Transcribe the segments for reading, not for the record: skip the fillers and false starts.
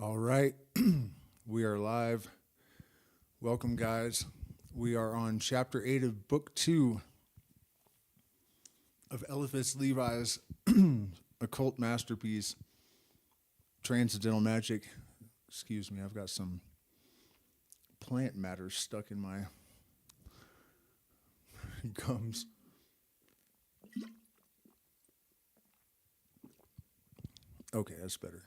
All right, we are live. Welcome, guys. We are on chapter 8 of book 2 of Éliphas Lévi's occult masterpiece, Transcendental Magic. Excuse me, I've got some plant matter stuck in my gums. Okay, that's better.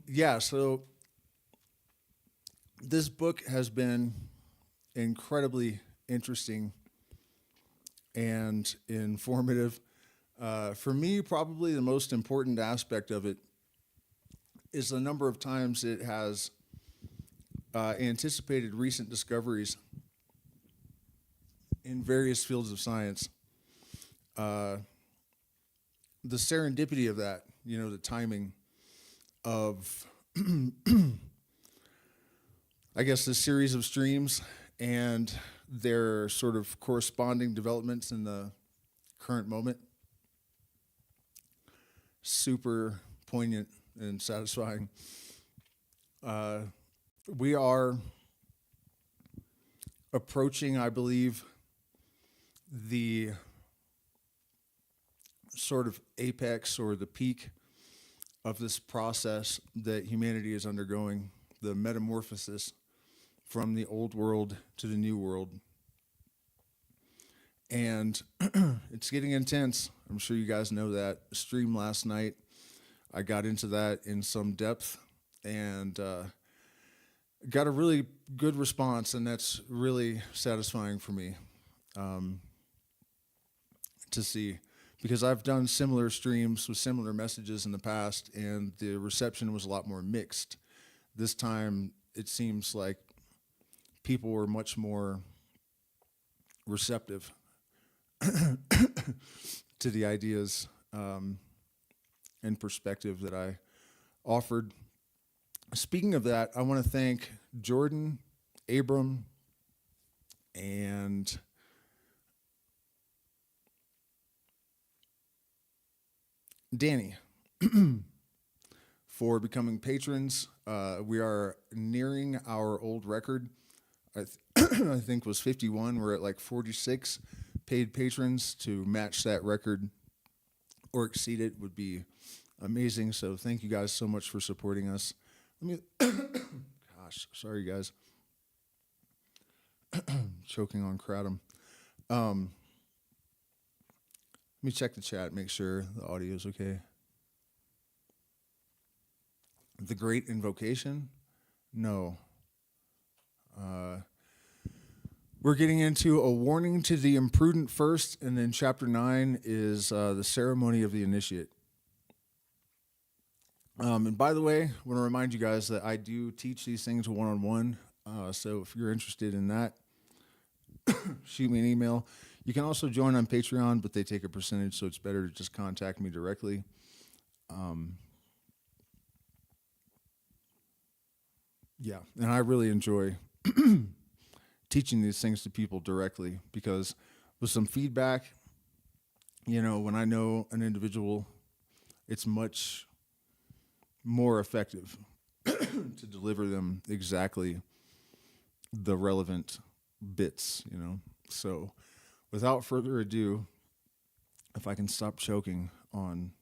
Yeah, so this book has been incredibly interesting and informative. For me, probably the most important aspect of it is the number of times it has anticipated recent discoveries in various fields of science. The serendipity of that, the timing of, I guess, this series of streams and their sort of corresponding developments in the current moment. Super poignant and satisfying. We are approaching, I believe, the sort of apex or the peak of this process that humanity is undergoing, the metamorphosis from the old world to the new world. And it's getting intense. I'm sure you guys know that. Stream last night, I got into that in some depth and got a really good response, and that's really satisfying for me to see. Because I've done similar streams with similar messages in the past, and the reception was a lot more mixed. This time, it seems like people were much more receptive to the ideas and perspective that I offered. Speaking of that, I want to thank Jordan, Abram, and Danny for becoming patrons. We are nearing our old record. I think was 51. We're at like 46 paid patrons. To match that record or exceed it would be amazing. So thank you guys so much for supporting us. Let me, gosh, sorry guys, choking on kratom. Let me check the chat, make sure the audio is okay. The Great Invocation? No. We're getting into a warning to the imprudent first, and then chapter 9 is the ceremony of the initiate. And by the way, I want to remind you guys that I do teach these things one-on-one. So if you're interested in that, shoot me an email. You can also join on Patreon, but they take a percentage, so it's better to just contact me directly. Yeah, and I really enjoy teaching these things to people directly, because with some feedback, when I know an individual, it's much more effective to deliver them exactly the relevant bits, So without further ado, if I can stop choking on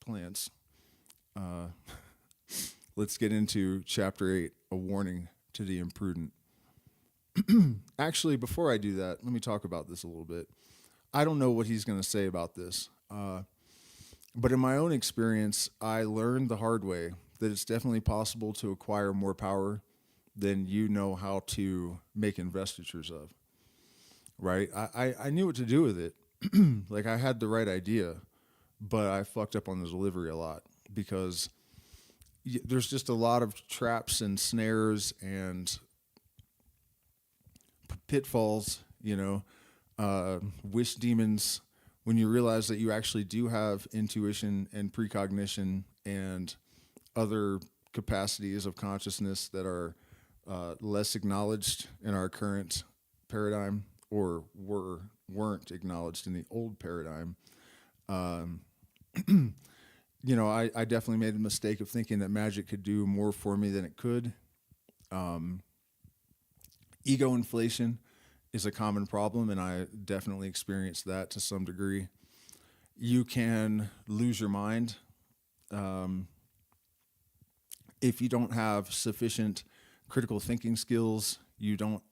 plants, let's get into chapter 8, a warning to the imprudent. Actually, before I do that, let me talk about this a little bit. I don't know what he's going to say about this, but in my own experience, I learned the hard way that it's definitely possible to acquire more power than you know how to make investitures of. Right? I knew what to do with it. Like, I had the right idea, but I fucked up on the delivery a lot, because there's just a lot of traps and snares and pitfalls, wish demons, when you realize that you actually do have intuition and precognition and other capacities of consciousness that are less acknowledged in our current paradigm, or weren't acknowledged in the old paradigm. I definitely made the mistake of thinking that magic could do more for me than it could. Ego inflation is a common problem, and I definitely experienced that to some degree. You can lose your mind if you don't have sufficient critical thinking skills. You don't,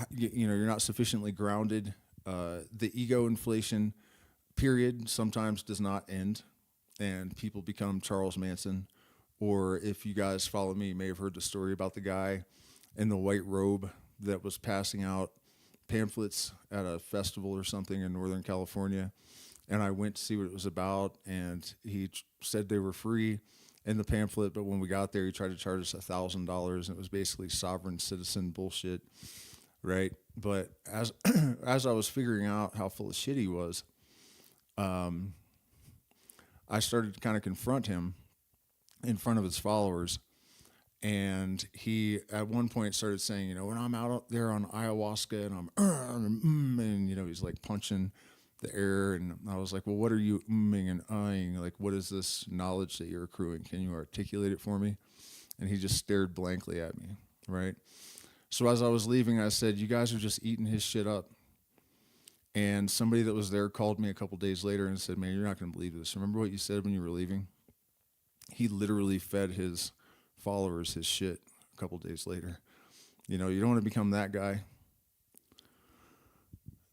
you're not sufficiently grounded. The ego inflation period sometimes does not end, and people become Charles Manson. Or if you guys follow me, you may have heard the story about the guy in the white robe that was passing out pamphlets at a festival or something in Northern California. And I went to see what it was about, and he said they were free in the pamphlet, but when we got there, he tried to charge us $1,000, and it was basically sovereign citizen bullshit, right? But as as I was figuring out how full of shit he was, I started to kind of confront him in front of his followers. And he, at one point, started saying, when I'm out there on ayahuasca and and he's like punching the air. And I was like, well, what are you umming and ahhing? Like, what is this knowledge that you're accruing? Can you articulate it for me? And he just stared blankly at me, right? So as I was leaving, I said, you guys are just eating his shit up. And somebody that was there called me a couple days later and said, man, you're not going to believe this. Remember what you said when you were leaving? He literally fed his followers his shit a couple days later. You don't want to become that guy.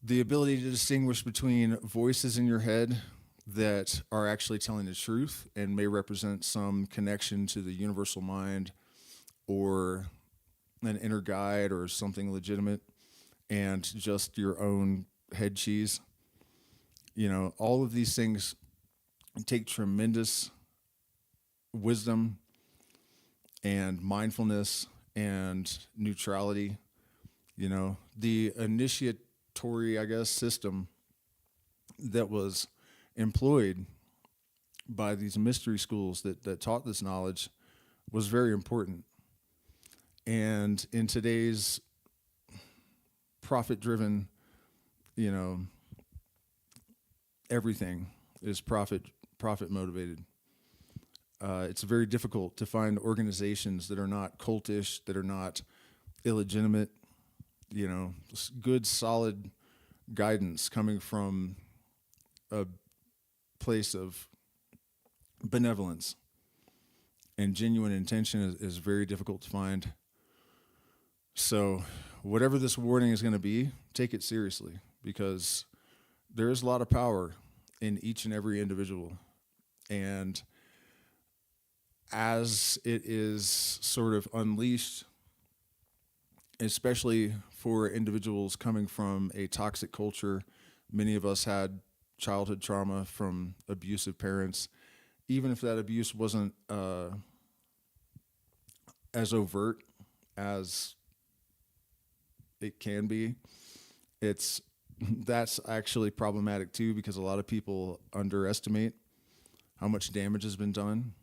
The ability to distinguish between voices in your head that are actually telling the truth and may represent some connection to the universal mind or an inner guide or something legitimate, and just your own head cheese. All of these things take tremendous wisdom and mindfulness and neutrality. The initiatory, I guess, system that was employed by these mystery schools that taught this knowledge was very important. And in today's profit-driven, everything is profit motivated. It's very difficult to find organizations that are not cultish, that are not illegitimate, good, solid guidance coming from a place of benevolence and genuine intention is very difficult to find. So whatever this warning is going to be, take it seriously, because there is a lot of power in each and every individual. And as it is sort of unleashed, especially for individuals coming from a toxic culture, many of us had childhood trauma from abusive parents. Even if that abuse wasn't as overt as it can be, that's actually problematic too, because a lot of people underestimate how much damage has been done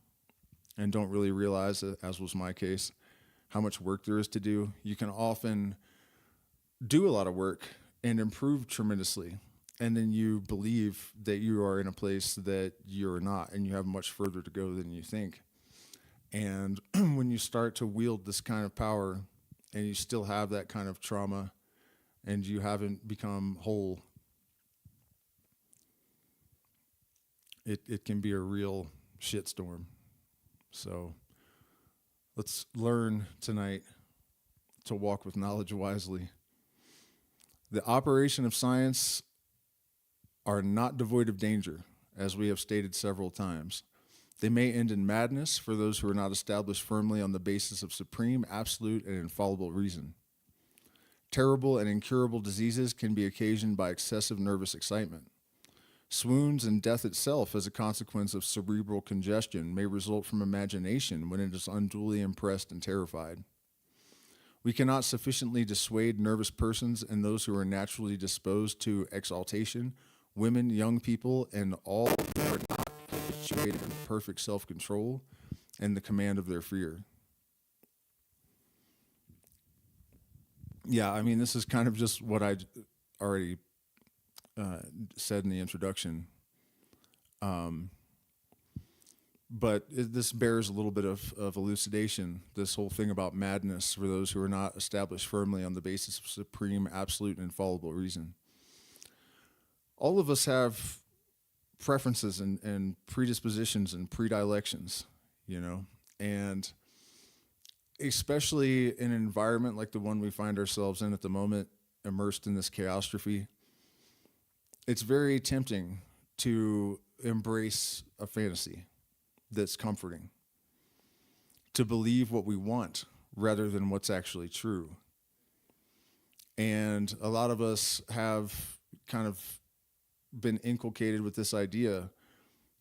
and don't really realize, as was my case, how much work there is to do. You can often do a lot of work and improve tremendously, and then you believe that you are in a place that you're not, and you have much further to go than you think. And when you start to wield this kind of power and you still have that kind of trauma and you haven't become whole, it can be a real shitstorm. So let's learn tonight to walk with knowledge wisely. The operation of science are not devoid of danger, as we have stated several times. They may end in madness for those who are not established firmly on the basis of supreme, absolute, and infallible reason. Terrible and incurable diseases can be occasioned by excessive nervous excitement. Swoons and death itself as a consequence of cerebral congestion may result from imagination when it is unduly impressed and terrified. We cannot sufficiently dissuade nervous persons and those who are naturally disposed to exaltation, women, young people, and all who are not habituated in perfect self-control and the command of their fear. Yeah, I mean, this is kind of just what I already said in the introduction. But this bears a little bit of elucidation, this whole thing about madness for those who are not established firmly on the basis of supreme, absolute, and infallible reason. All of us have preferences and predispositions and predilections, you know, and especially in an environment like the one we find ourselves in at the moment, immersed in this chaostrophe, it's very tempting to embrace a fantasy that's comforting, to believe what we want rather than what's actually true. And a lot of us have kind of been inculcated with this idea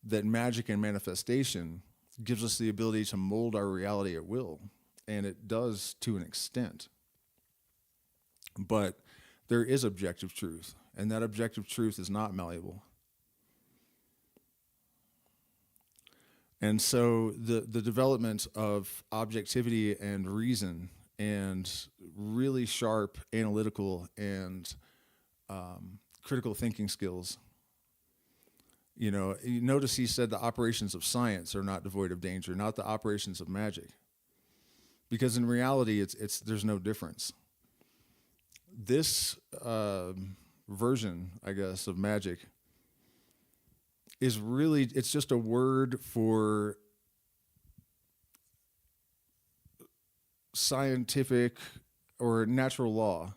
that magic and manifestation gives us the ability to mold our reality at will. And it does to an extent. But there is objective truth, and that objective truth is not malleable. And so the development of objectivity and reason and really sharp analytical and critical thinking skills. You know, you notice he said the operations of science are not devoid of danger, not the operations of magic. Because in reality, it's there's no difference. This version, I guess, of magic is really, it's just a word for scientific or natural law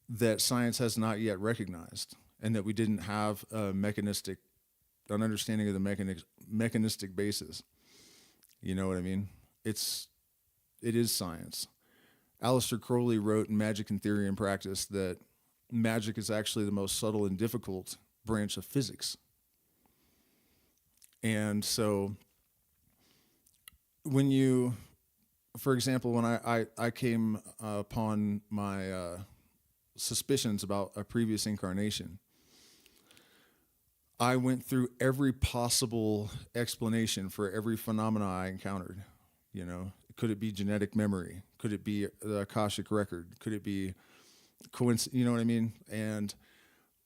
that science has not yet recognized, and that we didn't have an understanding of the mechanistic basis. You know what I mean? It is science. Aleister Crowley wrote in Magic in Theory and Practice that magic is actually the most subtle and difficult branch of physics. And so when you, for example, when I came upon my suspicions about a previous incarnation, I went through every possible explanation for every phenomena I encountered. You know, could it be genetic memory? Could it be the Akashic record? Could it be coincidence? You know what I mean? And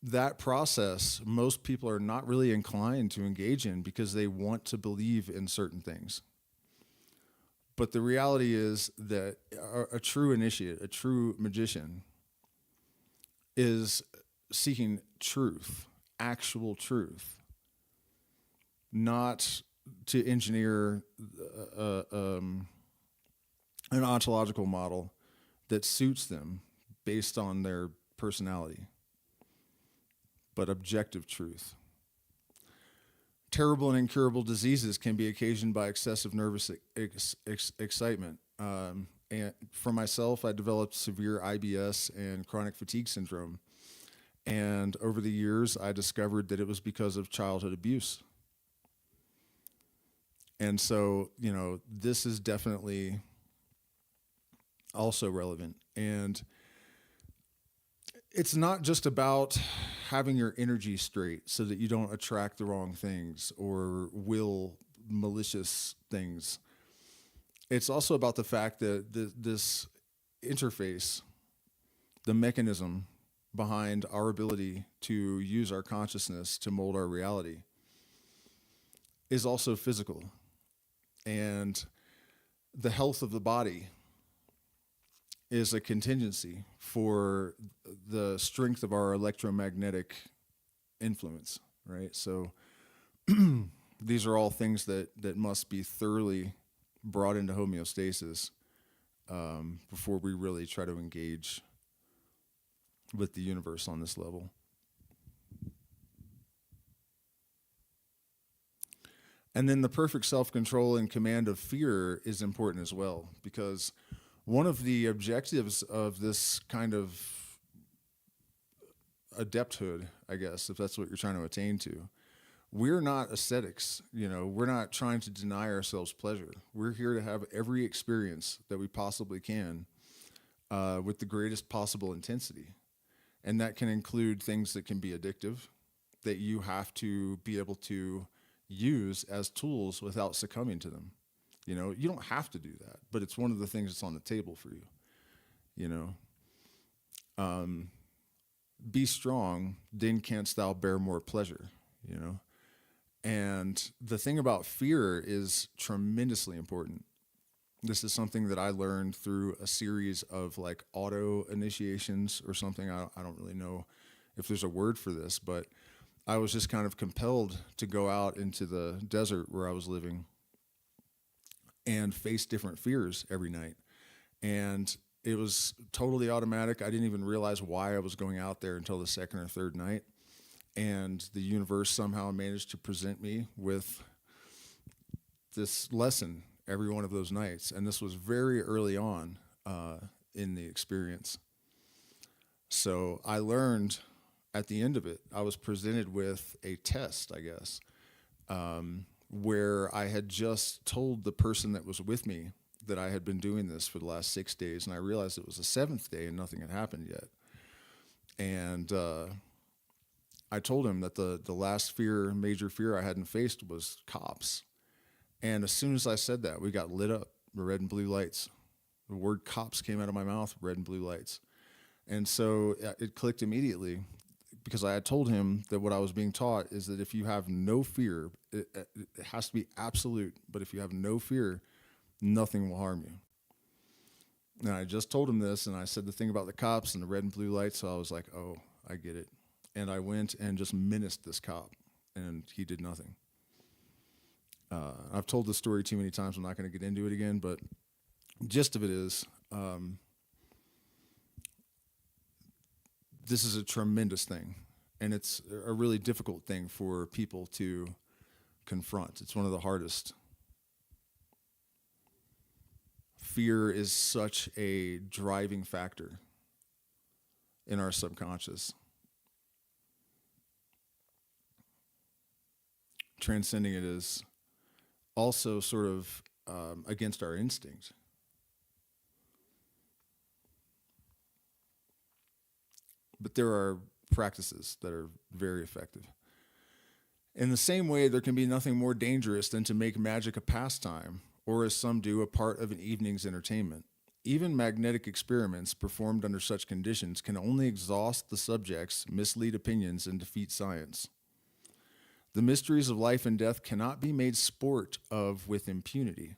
that process, most people are not really inclined to engage in because they want to believe in certain things. But the reality is that a true initiate, a true magician, is seeking truth, actual truth, not to engineer an ontological model that suits them based on their personality, but objective truth. Terrible and incurable diseases can be occasioned by excessive nervous excitement. And for myself, I developed severe IBS and chronic fatigue syndrome. And over the years, I discovered that it was because of childhood abuse. And so, you know, this is definitely also relevant. And it's not just about having your energy straight so that you don't attract the wrong things or will malicious things. It's also about the fact that this interface, the mechanism behind our ability to use our consciousness to mold our reality, is also physical. And the health of the body is a contingency for the strength of our electromagnetic influence, right? So these are all things that must be thoroughly brought into homeostasis before we really try to engage with the universe on this level. And then the perfect self-control and command of fear is important as well, because one of the objectives of this kind of adepthood, I guess, if that's what you're trying to attain to, we're not ascetics, you know, we're not trying to deny ourselves pleasure. We're here to have every experience that we possibly can with the greatest possible intensity. And that can include things that can be addictive, that you have to be able to use as tools without succumbing to them. You know, you don't have to do that, but it's one of the things that's on the table for you. You know, be strong, then canst thou bear more pleasure, you know. And the thing about fear is tremendously important. This is something that I learned through a series of like auto initiations or something. I don't really know if there's a word for this, but I was just kind of compelled to go out into the desert where I was living and face different fears every night. And it was totally automatic. I didn't even realize why I was going out there until the second or third night. And the universe somehow managed to present me with this lesson every one of those nights. And this was very early on in the experience. So I learned at the end of it, I was presented with a test, I guess, where I had just told the person that was with me that I had been doing this for the last 6 days, and I realized it was the seventh day and nothing had happened yet. And I told him that the last major fear I hadn't faced was cops. And as soon as I said that, we got lit up, red and blue lights. The word cops came out of my mouth, red and blue lights. And so it clicked immediately, because I had told him that what I was being taught is that if you have no fear, it has to be absolute, but if you have no fear, nothing will harm you. And I just told him this, and I said the thing about the cops and the red and blue lights, so I was like, oh, I get it. And I went and just menaced this cop, and he did nothing. I've told this story too many times, I'm not going to get into it again, but the gist of it is, this is a tremendous thing, and it's a really difficult thing for people to confront. It's one of the hardest. Fear is such a driving factor in our subconscious. Transcending it is also sort of against our instinct. But there are practices that are very effective. In the same way, there can be nothing more dangerous than to make magic a pastime, or as some do, a part of an evening's entertainment. Even magnetic experiments performed under such conditions can only exhaust the subjects, mislead opinions, and defeat science. The mysteries of life and death cannot be made sport of with impunity.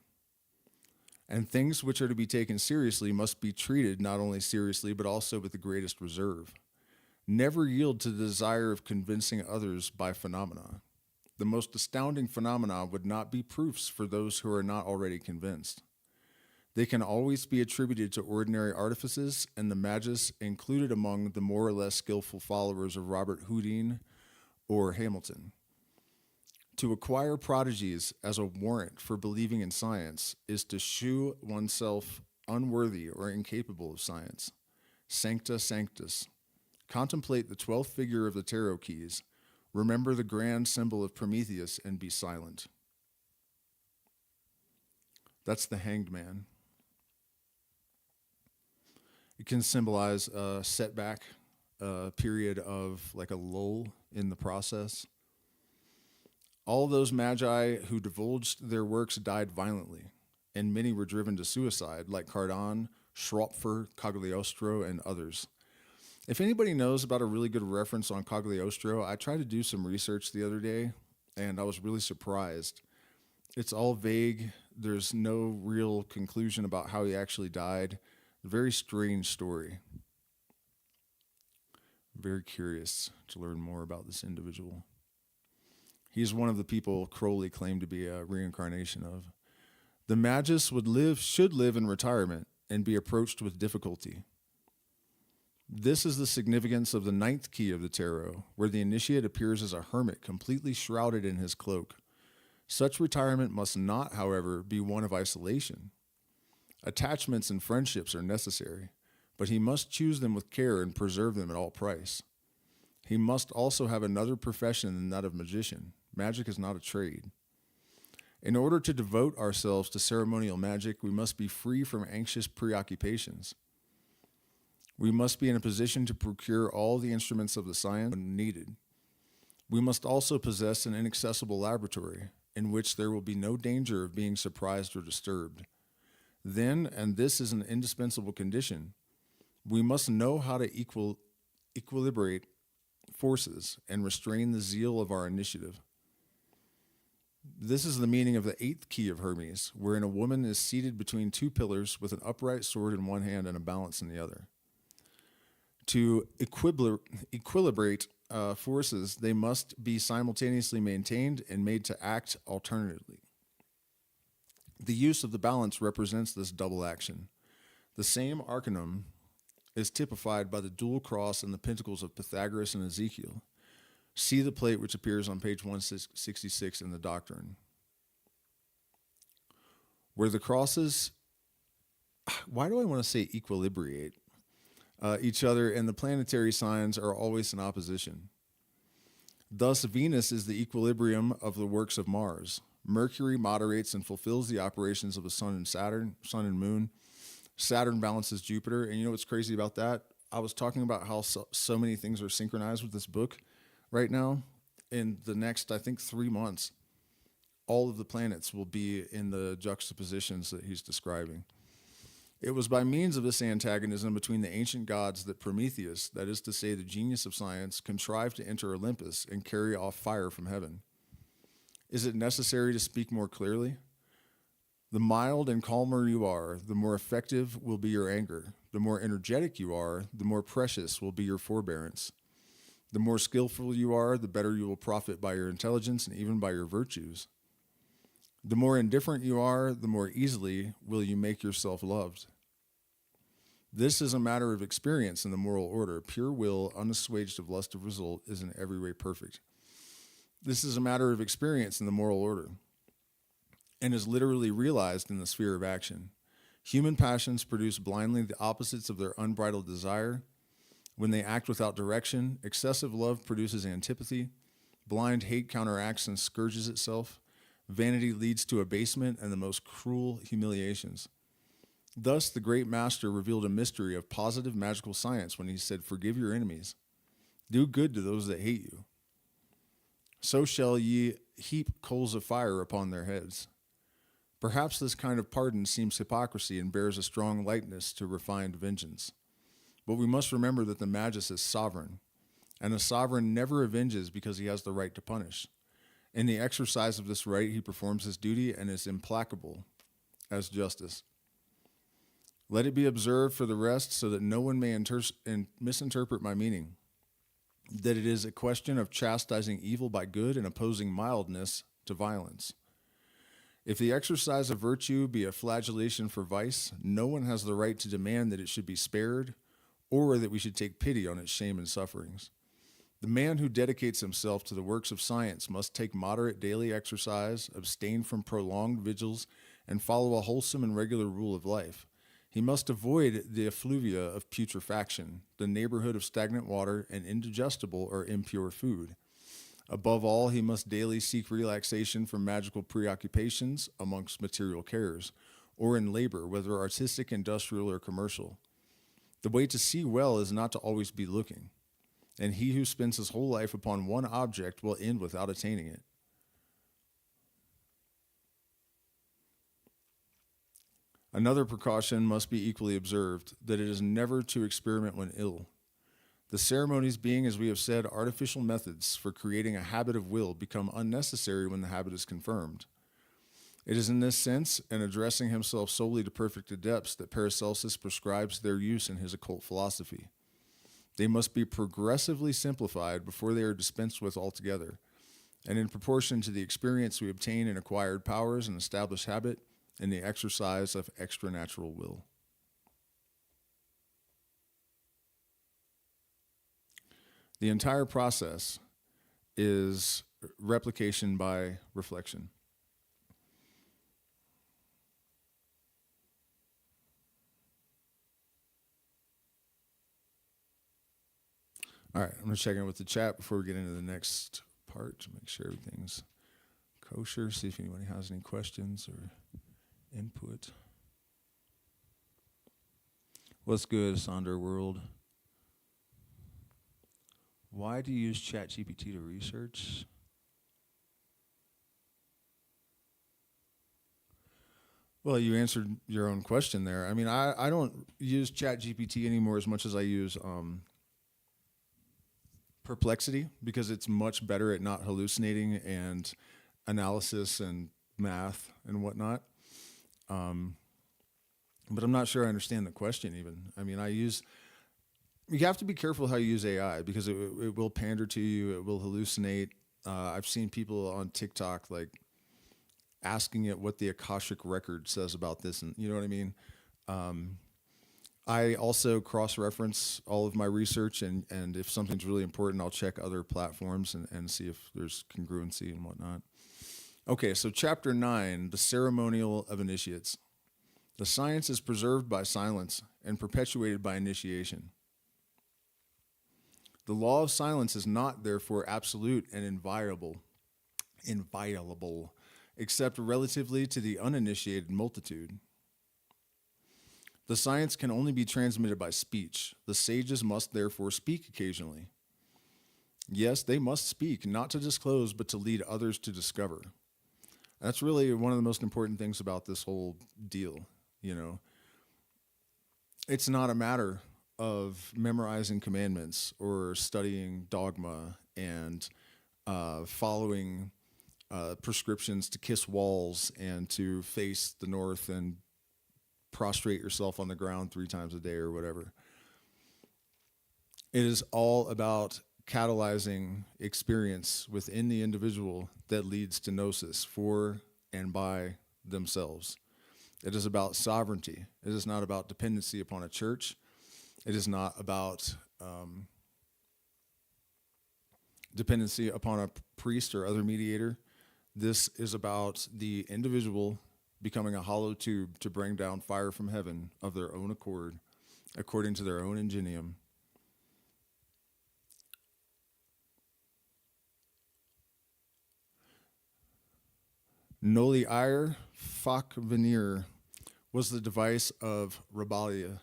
And things which are to be taken seriously must be treated not only seriously, but also with the greatest reserve. Never yield to the desire of convincing others by phenomena. The most astounding phenomena would not be proofs for those who are not already convinced. They can always be attributed to ordinary artifices, and the magus included among the more or less skillful followers of Robert Houdin or Hamilton. To acquire prodigies as a warrant for believing in science is to shew oneself unworthy or incapable of science. Sancta sanctus. Contemplate the 12th figure of the tarot keys. Remember the grand symbol of Prometheus and be silent. That's the Hanged Man. It can symbolize a setback, a period of like a lull in the process. All those magi who divulged their works died violently, and many were driven to suicide, like Cardon, Schropfer, Cagliostro, and others. If anybody knows about a really good reference on Cagliostro, I tried to do some research the other day, and I was really surprised. It's all vague. There's no real conclusion about how he actually died. A very strange story. Very curious to learn more about this individual. He's one of the people Crowley claimed to be a reincarnation of. The magus should live in retirement and be approached with difficulty. This is the significance of the 9th key of the tarot, where the initiate appears as a hermit completely shrouded in his cloak. Such retirement must not, however, be one of isolation. Attachments and friendships are necessary, but he must choose them with care and preserve them at all price. He must also have another profession than that of magician. Magic is not a trade. In order to devote ourselves to ceremonial magic, we must be free from anxious preoccupations. We must be in a position to procure all the instruments of the science when needed. We must also possess an inaccessible laboratory in which there will be no danger of being surprised or disturbed. Then, and this is an indispensable condition, we must know how to equilibrate forces and restrain the zeal of our initiative. This is the meaning of the 8th key of Hermes, wherein a woman is seated between two pillars with an upright sword in one hand and a balance in the other. To equilibrate forces, they must be simultaneously maintained and made to act alternately. The use of the balance represents this double action. The same arcanum is typified by the dual cross and the pentacles of Pythagoras and Ezekiel. See the plate which appears on page 166 in the Doctrine. Where the crosses, why do I want to say equilibrate each other, and the planetary signs are always in opposition. Thus, Venus is the equilibrium of the works of Mars. Mercury moderates and fulfills the operations of the sun and moon. Saturn balances Jupiter. And you know what's crazy about that? I was talking about how so many things are synchronized with this book right now. In the next, I think, 3 months, all of the planets will be in the juxtapositions that he's describing. It was by means of this antagonism between the ancient gods that Prometheus, that is to say the genius of science, contrived to enter Olympus and carry off fire from heaven. Is it necessary to speak more clearly? The mild and calmer you are, the more effective will be your anger. The more energetic you are, the more precious will be your forbearance. The more skillful you are, the better you will profit by your intelligence and even by your virtues. The more indifferent you are, the more easily will you make yourself loved. This is a matter of experience in the moral order. Pure will, unassuaged of lust of result, is in every way perfect. This is a matter of experience in the moral order and is literally realized in the sphere of action. Human passions produce blindly the opposites of their unbridled desire. When they act without direction, excessive love produces antipathy. Blind hate counteracts and scourges itself. Vanity leads to abasement and the most cruel humiliations. Thus, the great master revealed a mystery of positive magical science when he said, "Forgive your enemies. Do good to those that hate you. So shall ye heap coals of fire upon their heads." Perhaps this kind of pardon seems hypocrisy and bears a strong likeness to refined vengeance. But we must remember that the Magus is sovereign, and a sovereign never avenges because he has the right to punish. In the exercise of this right, he performs his duty and is implacable as justice. Let it be observed for the rest, so that no one may misinterpret my meaning, that it is a question of chastising evil by good and opposing mildness to violence. If the exercise of virtue be a flagellation for vice, no one has the right to demand that it should be spared, or that we should take pity on its shame and sufferings. The man who dedicates himself to the works of science must take moderate daily exercise, abstain from prolonged vigils, and follow a wholesome and regular rule of life. He must avoid the effluvia of putrefaction, the neighborhood of stagnant water, and indigestible or impure food. Above all, he must daily seek relaxation from magical preoccupations amongst material cares, or in labor, whether artistic, industrial, or commercial. The way to see well is not to always be looking, and he who spends his whole life upon one object will end without attaining it. Another precaution must be equally observed, that it is never to experiment when ill. The ceremonies being, as we have said, artificial methods for creating a habit of will, become unnecessary when the habit is confirmed. It is in this sense, and addressing himself solely to perfect adepts, that Paracelsus prescribes their use in his occult philosophy. They must be progressively simplified before they are dispensed with altogether, and in proportion to the experience we obtain in acquired powers and established habit, in the exercise of extranatural will. The entire process is replication by reflection. All right, I'm going to check in with the chat before we get into the next part to make sure everything's kosher, see if anybody has any questions or input. What's good, Sonder World? Why do you use ChatGPT to research? Well, you answered your own question there. I mean, I don't use ChatGPT anymore as much as I use Perplexity, because it's much better at not hallucinating and analysis and math and whatnot. But I'm not sure I understand the question even. I mean, you have to be careful how you use AI because it will pander to you. It will hallucinate. I've seen people on TikTok like asking it what the Akashic record says about this. And you know what I mean? I also cross-reference all of my research, and if something's really important, I'll check other platforms and see if there's congruency and whatnot. Okay, so chapter 9, the ceremonial of initiates. The science is preserved by silence and perpetuated by initiation. The law of silence is not, therefore, absolute and inviolable, except relatively to the uninitiated multitude. The science can only be transmitted by speech. The sages must, therefore, speak occasionally. Yes, they must speak, not to disclose, but to lead others to discover. That's really one of the most important things about this whole deal, you know. It's not a matter of memorizing commandments or studying dogma and following prescriptions to kiss walls and to face the north and prostrate yourself on the ground 3 times a day or whatever. It is all about catalyzing experience within the individual that leads to gnosis for and by themselves. It is about sovereignty. It is not about dependency upon a church. It is not about dependency upon a priest or other mediator. This is about the individual becoming a hollow tube to bring down fire from heaven of their own accord, according to their own ingenium. Noli ire fac venir was the device of Rabelais.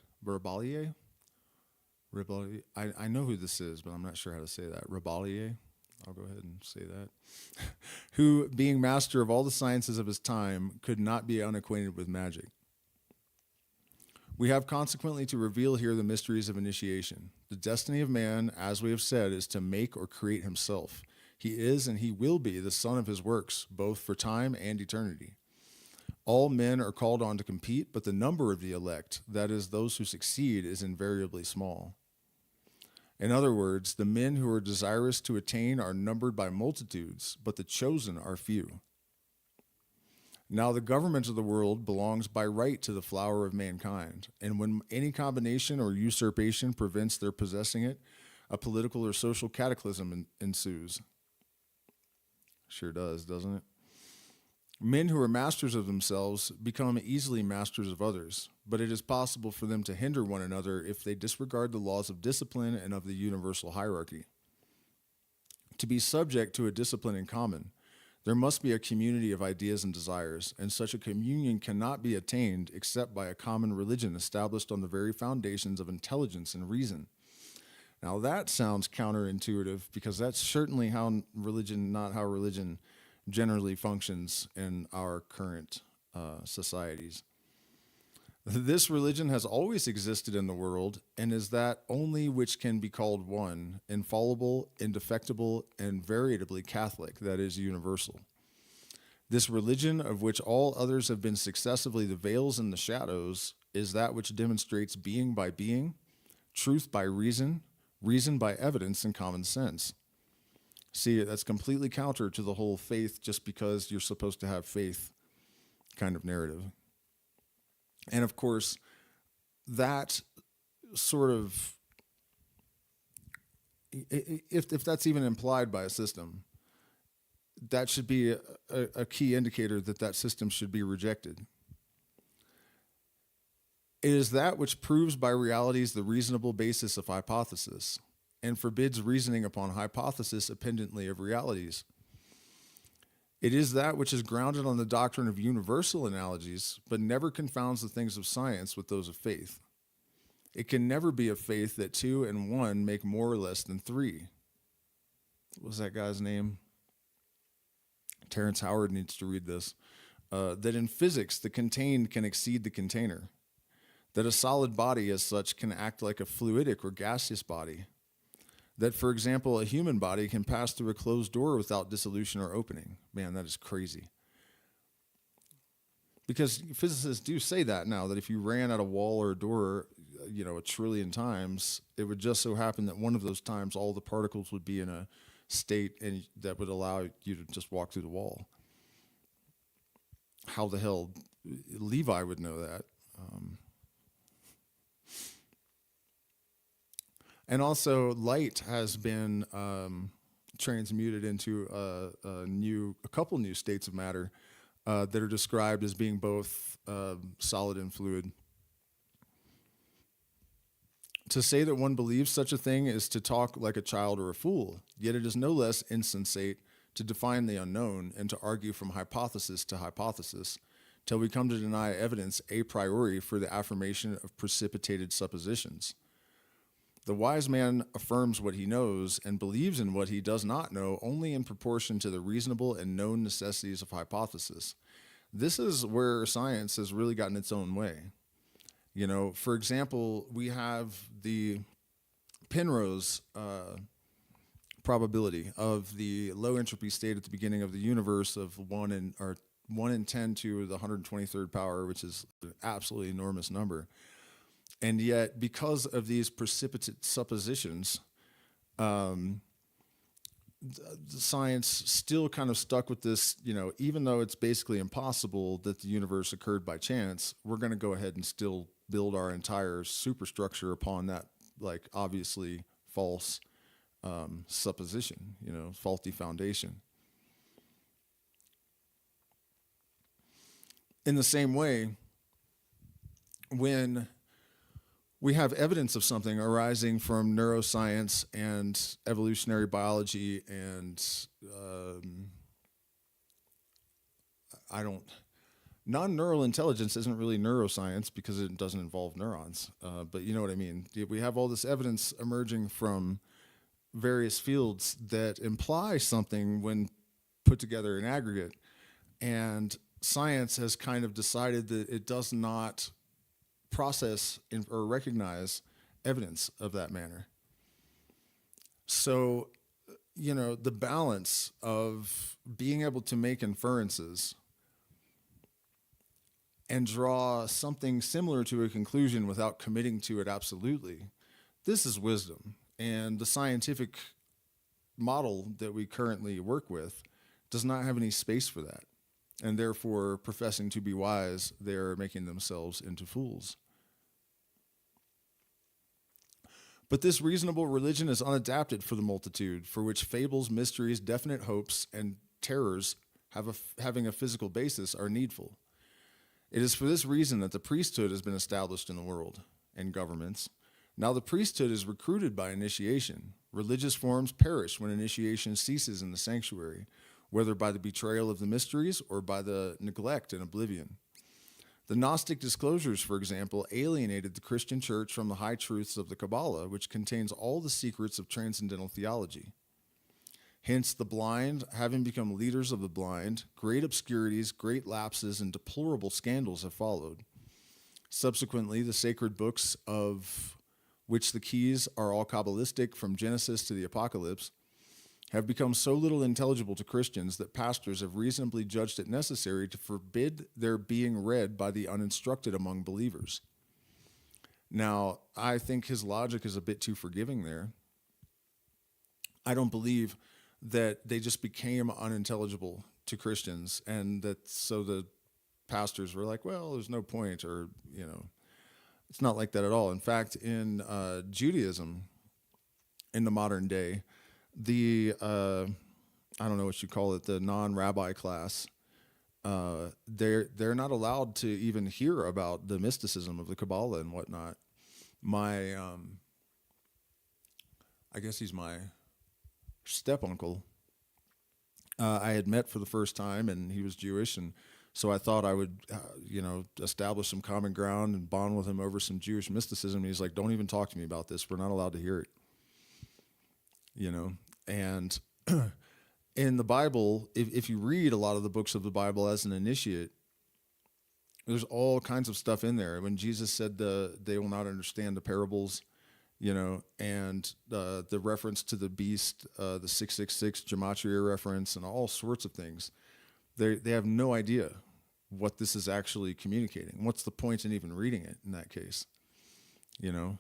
I know who this is, but I'm not sure how to say that. Rabelais. I'll go ahead and say that. Who, being master of all the sciences of his time, could not be unacquainted with magic. We have consequently to reveal here the mysteries of initiation. The destiny of man, as we have said, is to make or create himself. He is and he will be the son of his works, both for time and eternity. All men are called on to compete, but the number of the elect, that is, those who succeed, is invariably small. In other words, the men who are desirous to attain are numbered by multitudes, but the chosen are few. Now the government of the world belongs by right to the flower of mankind, and when any combination or usurpation prevents their possessing it, a political or social cataclysm ensues. Sure does, doesn't it? Men who are masters of themselves become easily masters of others, but it is possible for them to hinder one another if they disregard the laws of discipline and of the universal hierarchy. To be subject to a discipline in common, there must be a community of ideas and desires, and such a communion cannot be attained except by a common religion established on the very foundations of intelligence and reason. Now that sounds counterintuitive because that's certainly how religion, not how religion generally functions in our current societies. This religion has always existed in the world and is that only which can be called one, infallible, indefectible, and veritably Catholic, that is universal. This religion, of which all others have been successively the veils and the shadows, is that which demonstrates being by being, truth by reason, reason by evidence, and common sense. See, that's completely counter to the whole faith just because you're supposed to have faith kind of narrative. And of course, that sort of, if that's even implied by a system, that should be a key indicator that that system should be rejected. It is that which proves by realities the reasonable basis of hypothesis and forbids reasoning upon hypothesis independently of realities. It is that which is grounded on the doctrine of universal analogies, but never confounds the things of science with those of faith. It can never be of faith that 2 and 1 make more or less than 3. What was that guy's name? Terrence Howard needs to read this. That in physics, the contained can exceed the container. That a solid body as such can act like a fluidic or gaseous body. That, for example, a human body can pass through a closed door without dissolution or opening. Man, that is crazy. Because physicists do say that now, that if you ran at a wall or a door, a trillion times, it would just so happen that one of those times all the particles would be in a state and that would allow you to just walk through the wall. How the hell Levi would know that? And also, light has been transmuted into a couple new states of matter that are described as being both solid and fluid. To say that one believes such a thing is to talk like a child or a fool, yet it is no less insensate to define the unknown and to argue from hypothesis to hypothesis till we come to deny evidence a priori for the affirmation of precipitated suppositions. The wise man affirms what he knows and believes in what he does not know only in proportion to the reasonable and known necessities of hypothesis. This is where science has really gotten its own way. For example, we have the Penrose probability of the low entropy state at the beginning of the universe of 1 in 10 to the 123rd power, which is an absolutely enormous number. And yet, because of these precipitate suppositions, science still kind of stuck with this, even though it's basically impossible that the universe occurred by chance, we're going to go ahead and still build our entire superstructure upon that, obviously false supposition, faulty foundation. In the same way, when we have evidence of something arising from neuroscience and evolutionary biology and non-neural intelligence isn't really neuroscience because it doesn't involve neurons, but you know what I mean. We have all this evidence emerging from various fields that imply something when put together in aggregate, and science has kind of decided that it does not process or recognize evidence of that manner. So, the balance of being able to make inferences and draw something similar to a conclusion without committing to it absolutely, this is wisdom. And the scientific model that we currently work with does not have any space for that. And therefore, professing to be wise, they're making themselves into fools. But this reasonable religion is unadapted for the multitude, for which fables, mysteries, definite hopes, and terrors having a physical basis are needful. It is for this reason that the priesthood has been established in the world and governments. Now the priesthood is recruited by initiation. Religious forms perish when initiation ceases in the sanctuary, whether by the betrayal of the mysteries or by the neglect and oblivion. The Gnostic disclosures, for example, alienated the Christian church from the high truths of the Kabbalah, which contains all the secrets of transcendental theology. Hence, the blind, having become leaders of the blind, great obscurities, great lapses, and deplorable scandals have followed. Subsequently, the sacred books, of which the keys are all Kabbalistic from Genesis to the Apocalypse, have become so little intelligible to Christians that pastors have reasonably judged it necessary to forbid their being read by the uninstructed among believers. Now, I think his logic is a bit too forgiving there. I don't believe that they just became unintelligible to Christians and that so the pastors were like, well, there's no point, or, it's not like that at all. In fact, in Judaism, in the modern day, the I don't know what you call it, the non-rabbi class, they're not allowed to even hear about the mysticism of the Kabbalah and whatnot. My I guess he's my step uncle. I had met for the first time, and he was Jewish, and so I thought I would establish some common ground and bond with him over some Jewish mysticism. And he's like, "Don't even talk to me about this. We're not allowed to hear it." And in the Bible, if you read a lot of the books of the Bible as an initiate, there's all kinds of stuff in there. When Jesus said they will not understand the parables, and the reference to the beast, the 666 gematria reference, and all sorts of things. They have no idea what this is actually communicating. What's the point in even reading it in that case?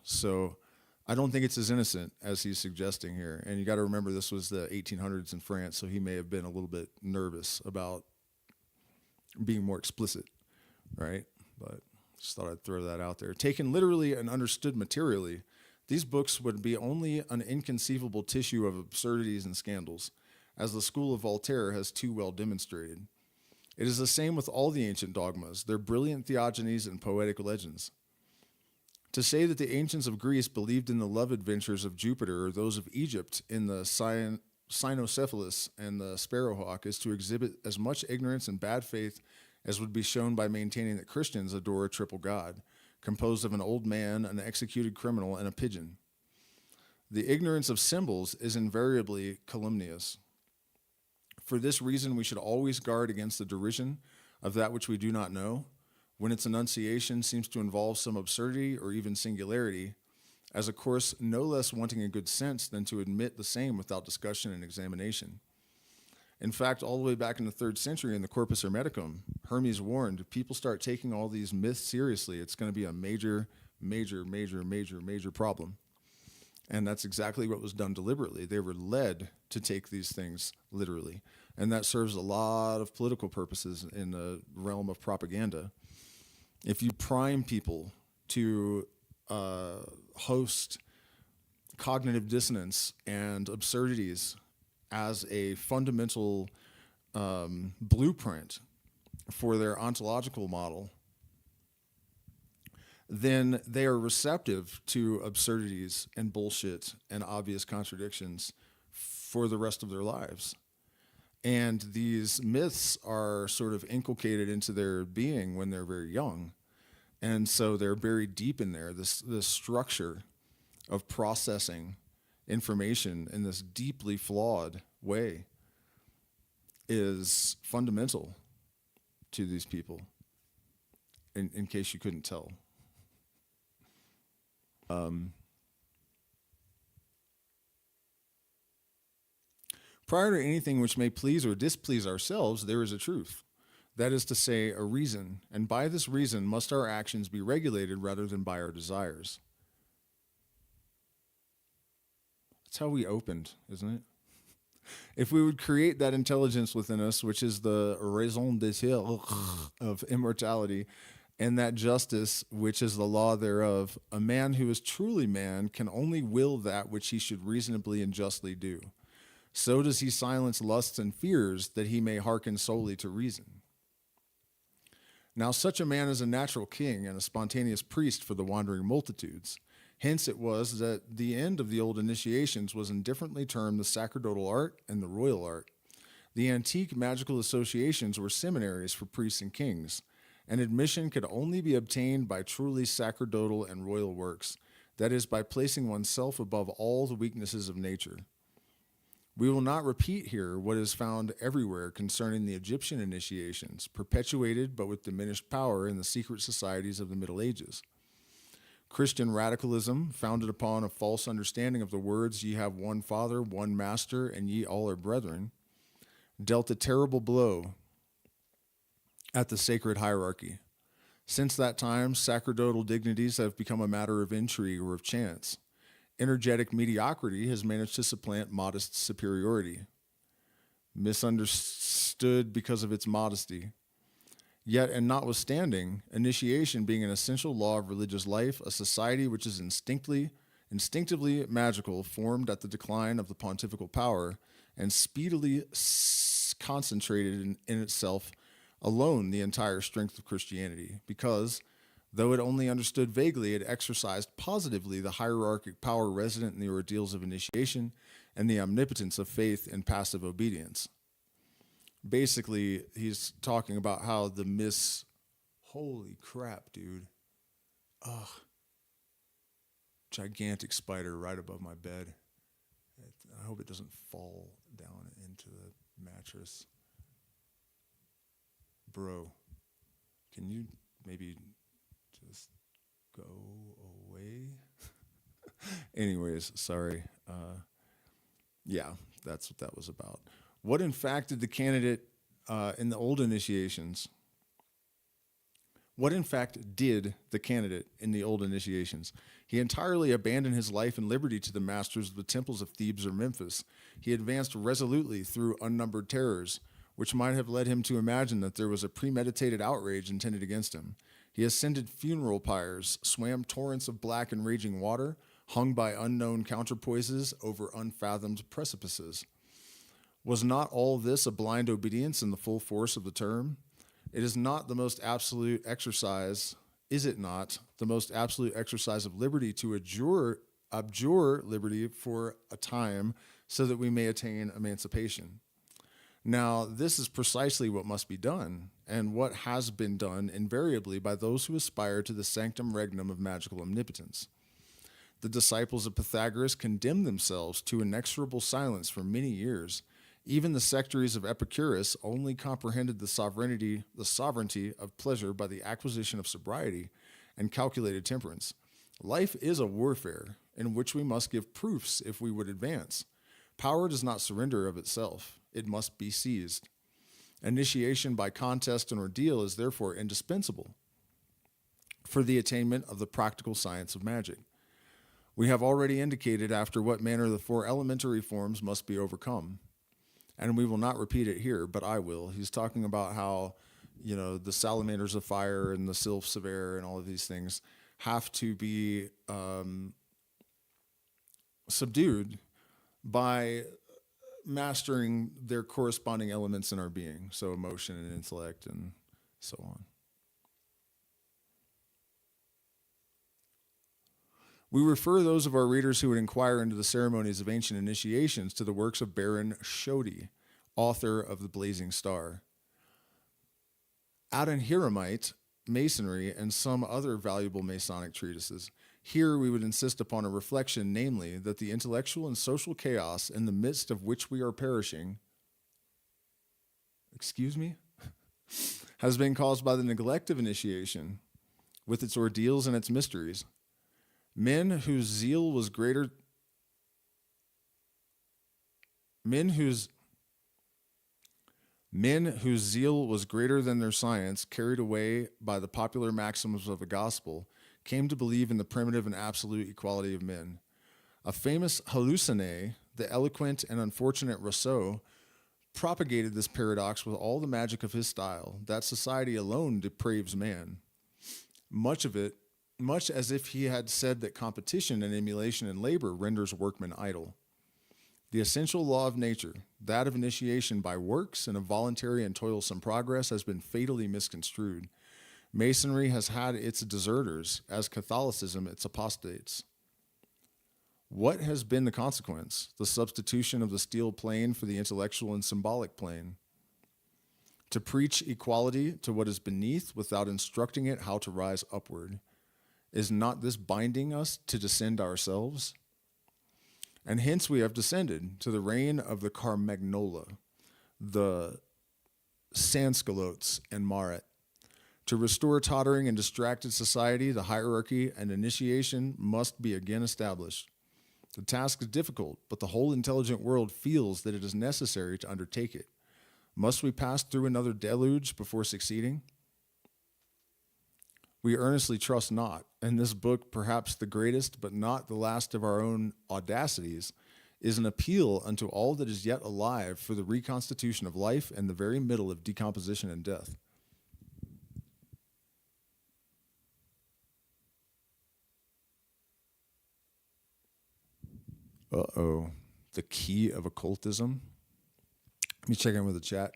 So I don't think it's as innocent as he's suggesting here. And you got to remember, this was the 1800s in France, so he may have been a little bit nervous about being more explicit, right? But just thought I'd throw that out there. Taken literally and understood materially, these books would be only an inconceivable tissue of absurdities and scandals, as the school of Voltaire has too well demonstrated. It is the same with all the ancient dogmas, their brilliant theogonies and poetic legends. To say that the ancients of Greece believed in the love adventures of Jupiter or those of Egypt in the cynocephalus and the sparrowhawk is to exhibit as much ignorance and bad faith as would be shown by maintaining that Christians adore a triple god, composed of an old man, an executed criminal, and a pigeon. The ignorance of symbols is invariably calumnious. For this reason, we should always guard against the derision of that which we do not know, when its enunciation seems to involve some absurdity or even singularity, as a course no less wanting in good sense than to admit the same without discussion and examination. In fact, all the way back in the 3rd century in the Corpus Hermeticum, Hermes warned, if people start taking all these myths seriously, it's going to be a major, major, major, major, major problem. And that's exactly what was done deliberately. They were led to take these things literally. And that serves a lot of political purposes in the realm of propaganda. If you prime people to host cognitive dissonance and absurdities as a fundamental blueprint for their ontological model, then they are receptive to absurdities and bullshit and obvious contradictions for the rest of their lives. And these myths are sort of inculcated into their being when they're very young. And so they're buried deep in there. This structure of processing information in this deeply flawed way is fundamental to these people, in case you couldn't tell. Prior to anything which may please or displease ourselves, there is a truth. That is to say, a reason, and by this reason must our actions be regulated rather than by our desires. That's how we opened, isn't it? If we would create that intelligence within us, which is the raison d'être of immortality, and that justice, which is the law thereof, a man who is truly man can only will that which he should reasonably and justly do. So does he silence lusts and fears, that he may hearken solely to reason. Now such a man is a natural king and a spontaneous priest for the wandering multitudes. Hence it was that the end of the old initiations was indifferently termed the sacerdotal art and the royal art. The antique magical associations were seminaries for priests and kings, and admission could only be obtained by truly sacerdotal and royal works, that is, by placing oneself above all the weaknesses of nature. We will not repeat here what is found everywhere concerning the Egyptian initiations, perpetuated but with diminished power in the secret societies of the Middle Ages. Christian radicalism, founded upon a false understanding of the words, ye have one Father, one Master, and ye all are brethren, dealt a terrible blow at the sacred hierarchy. Since that time, sacerdotal dignities have become a matter of intrigue or of chance. Energetic mediocrity has managed to supplant modest superiority, misunderstood because of its modesty. Yet, and notwithstanding, initiation being an essential law of religious life, a society which is instinctively magical, formed at the decline of the pontifical power, and speedily concentrated in itself alone the entire strength of Christianity, because, though it only understood vaguely, it exercised positively the hierarchic power resident in the ordeals of initiation and the omnipotence of faith and passive obedience. Basically, he's talking about how the holy crap, dude. Ugh. Gigantic spider right above my bed. I hope it doesn't fall down into the mattress. Bro, can you maybe just go away? Anyways, sorry. Yeah, that's what that was about. What in fact did the candidate in the old initiations? What in fact did the candidate in the old initiations? He entirely abandoned his life and liberty to the masters of the temples of Thebes or Memphis. He advanced resolutely through unnumbered terrors, which might have led him to imagine that there was a premeditated outrage intended against him. He ascended funeral pyres, swam torrents of black and raging water, hung by unknown counterpoises over unfathomed precipices. Was not all this a blind obedience in the full force of the term? It is not the most absolute exercise, is it not, the most absolute exercise of liberty to abjure liberty for a time so that we may attain emancipation? Now, this is precisely what must be done, and what has been done invariably by those who aspire to the sanctum regnum of magical omnipotence. The disciples of Pythagoras condemned themselves to inexorable silence for many years. Even the sectaries of Epicurus only comprehended the sovereignty of pleasure by the acquisition of sobriety and calculated temperance. Life is a warfare in which we must give proofs if we would advance. Power does not surrender of itself. It must be seized. Initiation by contest and ordeal is therefore indispensable for the attainment of the practical science of magic. We have already indicated after what manner the four elementary forms must be overcome. And we will not repeat it here, but I will. He's talking about how, the salamanders of fire and the sylphs of air and all of these things have to be subdued by mastering their corresponding elements in our being, so emotion and intellect and so on. We refer those of our readers who would inquire into the ceremonies of ancient initiations to the works of Baron Schodie, author of The Blazing Star, Adonhiramite Masonry, and some other valuable Masonic treatises. Here we would insist upon a reflection, namely, that the intellectual and social chaos in the midst of which we are perishing, has been caused by the neglect of initiation, with its ordeals and its mysteries. Men whose zeal was greater than their science, carried away by the popular maxims of the gospel, came to believe in the primitive and absolute equality of men. A famous halluciné, the eloquent and unfortunate Rousseau, propagated this paradox with all the magic of his style, that society alone depraves man. Much as if he had said that competition and emulation in labor renders workmen idle. The essential law of nature, that of initiation by works and of voluntary and toilsome progress, has been fatally misconstrued. Masonry has had its deserters, as Catholicism its apostates. What has been the consequence? The substitution of the steel plane for the intellectual and symbolic plane. To preach equality to what is beneath without instructing it how to rise upward. Is not this binding us to descend ourselves? And hence we have descended to the reign of the Carmagnola, the Sansculottes and Marat. To restore tottering and distracted society, the hierarchy and initiation must be again established. The task is difficult, but the whole intelligent world feels that it is necessary to undertake it. Must we pass through another deluge before succeeding? We earnestly trust not, and this book, perhaps the greatest but not the last of our own audacities, is an appeal unto all that is yet alive for the reconstitution of life and the very middle of decomposition and death. The key of occultism. Let me check in with the chat.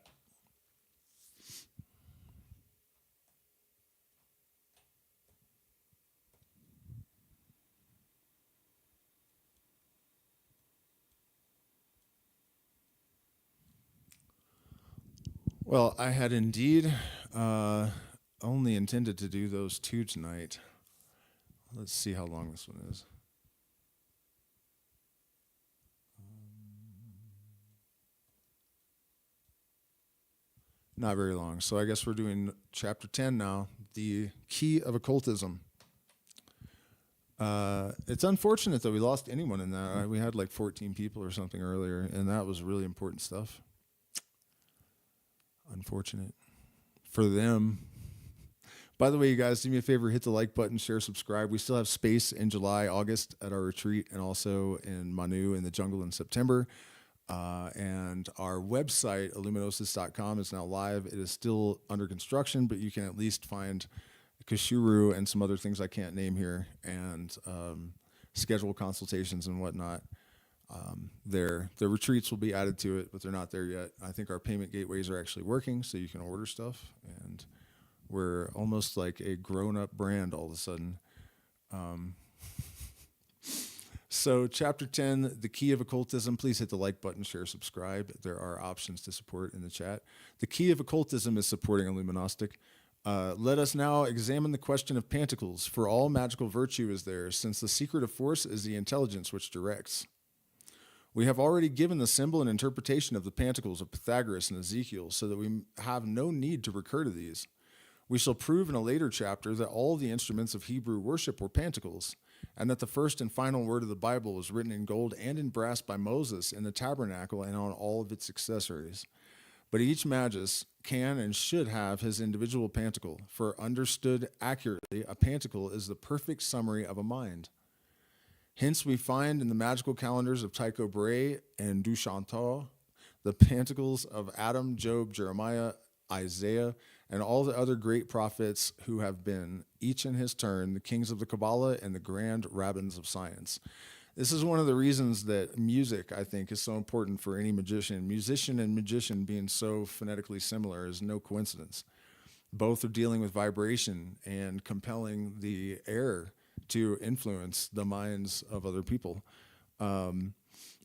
Well, I had indeed only intended to do those two tonight. Let's see how long this one is. Not very long. So I guess we're doing chapter 10 now, the key of occultism. It's unfortunate that we lost anyone in that. We had like 14 people or something earlier, and that was really important stuff. Unfortunate for them. By the way, you guys, do me a favor, hit the like button, share, subscribe. We still have space in July, August at our retreat, and also in Manu in the jungle in September. And our website, illuminosis.com, is now live. It is still under construction, but you can at least find Kashuru and some other things I can't name here, and schedule consultations and whatnot. The retreats will be added to it, but they're not there yet. I think our payment gateways are actually working, so you can order stuff, and we're almost like a grown-up brand all of a sudden. So chapter 10, the key of occultism. Please hit the like button, share, subscribe. There are options to support in the chat. The key of occultism is supporting Illuminostic. Let us now examine the question of pentacles. For all magical virtue is there, since the secret of force is the intelligence which directs. We have already given the symbol and interpretation of the pentacles of Pythagoras and Ezekiel, so that we have no need to recur to these. We shall prove in a later chapter that all the instruments of Hebrew worship were pentacles, and that the first and final word of the Bible was written in gold and in brass by Moses in the tabernacle and on all of its accessories. But each magus can and should have his individual pentacle, for understood accurately, a pentacle is the perfect summary of a mind. Hence we find in the magical calendars of Tycho Brahe and Duchantal the pentacles of Adam, Job, Jeremiah, Isaiah, and all the other great prophets who have been, each in his turn, the kings of the Kabbalah and the grand rabbins of science. This is one of the reasons that music, I think, is so important for any magician. Musician and magician being so phonetically similar is no coincidence. Both are dealing with vibration and compelling the air to influence the minds of other people.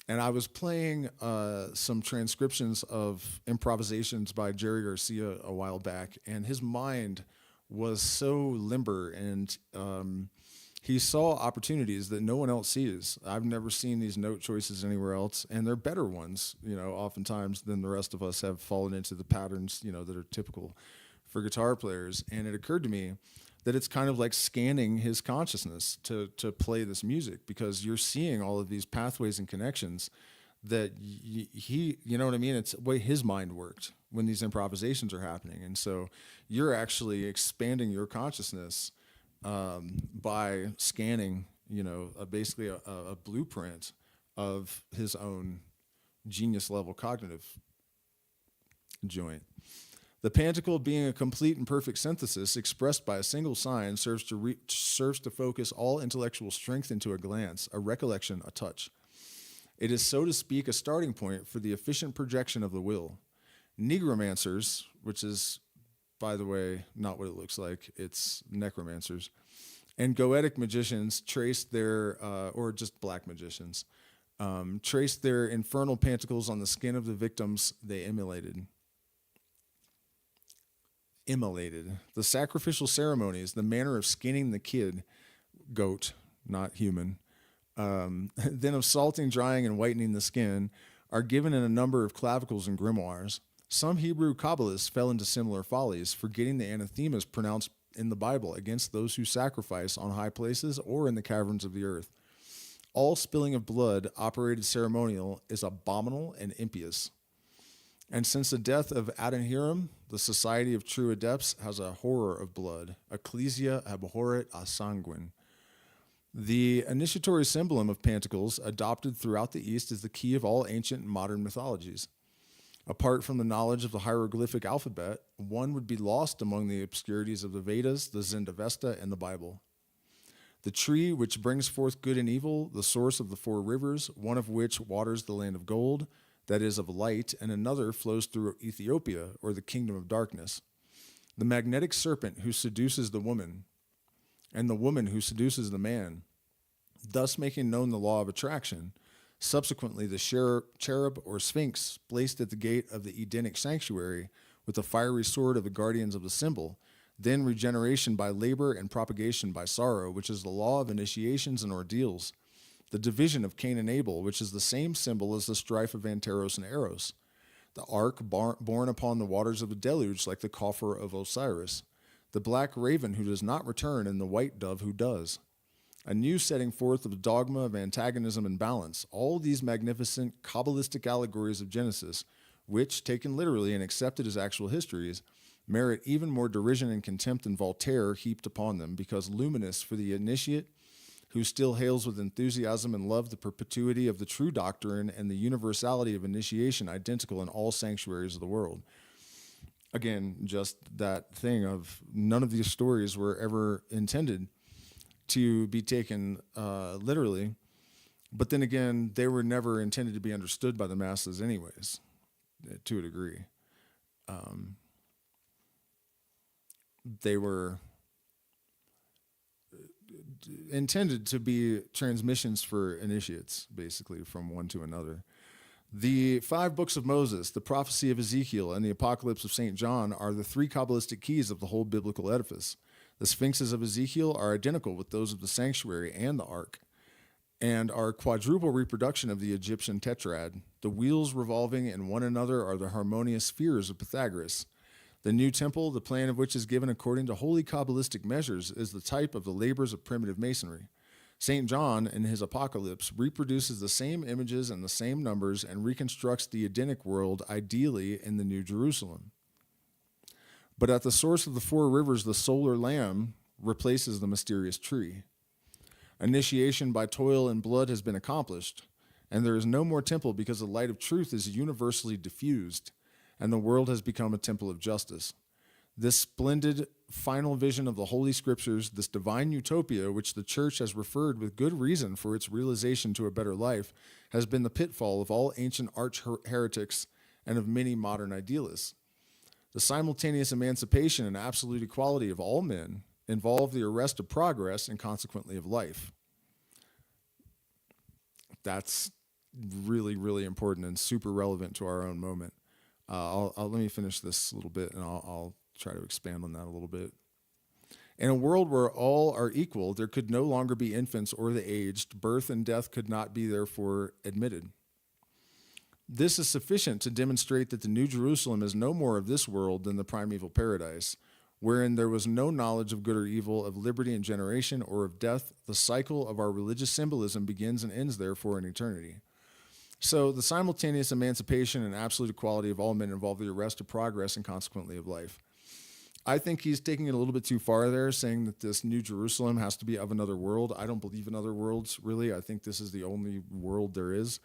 And I was playing some transcriptions of improvisations by Jerry Garcia a while back, and his mind was so limber, and he saw opportunities that no one else sees. I've never seen these note choices anywhere else, and they're better ones, oftentimes than the rest of us have fallen into the patterns, that are typical for guitar players. And it occurred to me that it's kind of like scanning his consciousness to play this music, because you're seeing all of these pathways and connections that he, you know what I mean? It's the way his mind worked when these improvisations are happening. And so you're actually expanding your consciousness by scanning, basically a blueprint of his own genius level cognitive joint. The pentacle, being a complete and perfect synthesis expressed by a single sign, serves to focus all intellectual strength into a glance, a recollection, a touch. It is, so to speak, a starting point for the efficient projection of the will. Negromancers, which is, by the way, not what it looks like, it's necromancers, and goetic magicians traced their, or just black magicians, traced their infernal pentacles on the skin of the victims they immolated. The sacrificial ceremonies, the manner of skinning the kid, goat, not human, then of salting, drying, and whitening the skin, are given in a number of clavicles and grimoires. Some Hebrew Kabbalists fell into similar follies, forgetting the anathemas pronounced in the Bible against those who sacrifice on high places or in the caverns of the earth. All spilling of blood operated ceremonial is abominable and impious. And since the death of Adonhiram, the Society of True Adepts has a horror of blood. Ecclesia abhorret a sanguine. The initiatory symbolum of pentacles, adopted throughout the East, is the key of all ancient and modern mythologies. Apart from the knowledge of the hieroglyphic alphabet, one would be lost among the obscurities of the Vedas, the Zendavesta, and the Bible. The tree which brings forth good and evil, the source of the four rivers, one of which waters the land of gold, that is of light, and another flows through Ethiopia, or the kingdom of darkness. The magnetic serpent who seduces the woman, and the woman who seduces the man, thus making known the law of attraction. Subsequently, the cherub or sphinx placed at the gate of the Edenic sanctuary with the fiery sword of the guardians of the symbol, then regeneration by labor and propagation by sorrow, which is the law of initiations and ordeals. The division of Cain and Abel, which is the same symbol as the strife of Anteros and Eros. The ark borne upon the waters of the deluge, like the coffer of Osiris. The black raven who does not return, and the white dove who does. a new setting forth of the dogma of antagonism and balance. All these magnificent Kabbalistic allegories of Genesis, which, taken literally and accepted as actual histories, merit even more derision and contempt than Voltaire heaped upon them, because luminous for the initiate who still hails with enthusiasm and love the perpetuity of the true doctrine and the universality of initiation identical in all sanctuaries of the world. Again, just that thing of none of these stories were ever intended to be taken literally, but then again, they were never intended to be understood by the masses anyways, to a degree. They were intended to be transmissions for initiates, basically, from one to another. The 5 books of Moses, the prophecy of Ezekiel, and the apocalypse of St. John are the 3 Kabbalistic keys of the whole biblical edifice. The sphinxes of Ezekiel are identical with those of the sanctuary and the ark, and are quadruple reproduction of the Egyptian tetrad. The wheels revolving in one another are the harmonious spheres of Pythagoras. The new temple, the plan of which is given according to holy Kabbalistic measures, is the type of the labors of primitive masonry. St. John, in his Apocalypse, reproduces the same images and the same numbers and reconstructs the Edenic world ideally in the New Jerusalem. But at the source of the 4 rivers, the solar lamb replaces the mysterious tree. Initiation by toil and blood has been accomplished, and there is no more temple because the light of truth is universally diffused, and the world has become a temple of justice. This splendid final vision of the Holy Scriptures, this divine utopia, which the Church has referred with good reason for its realization to a better life, has been the pitfall of all ancient arch-heretics and of many modern idealists. The simultaneous emancipation and absolute equality of all men involve the arrest of progress and consequently of life. That's really, really important and super relevant to our own moment. Let me finish this a little bit, and I'll try to expand on that a little bit. In a world where all are equal, there could no longer be infants or the aged. Birth and death could not be therefore admitted. This is sufficient to demonstrate that the New Jerusalem is no more of this world than the primeval paradise, wherein there was no knowledge of good or evil, of liberty and generation, or of death. The cycle of our religious symbolism begins and ends therefore in eternity. So the simultaneous emancipation and absolute equality of all men involve the arrest of progress and consequently of life. I think he's taking it a little bit too far there, saying that this New Jerusalem has to be of another world. I don't believe in other worlds, really. I think this is the only world there is.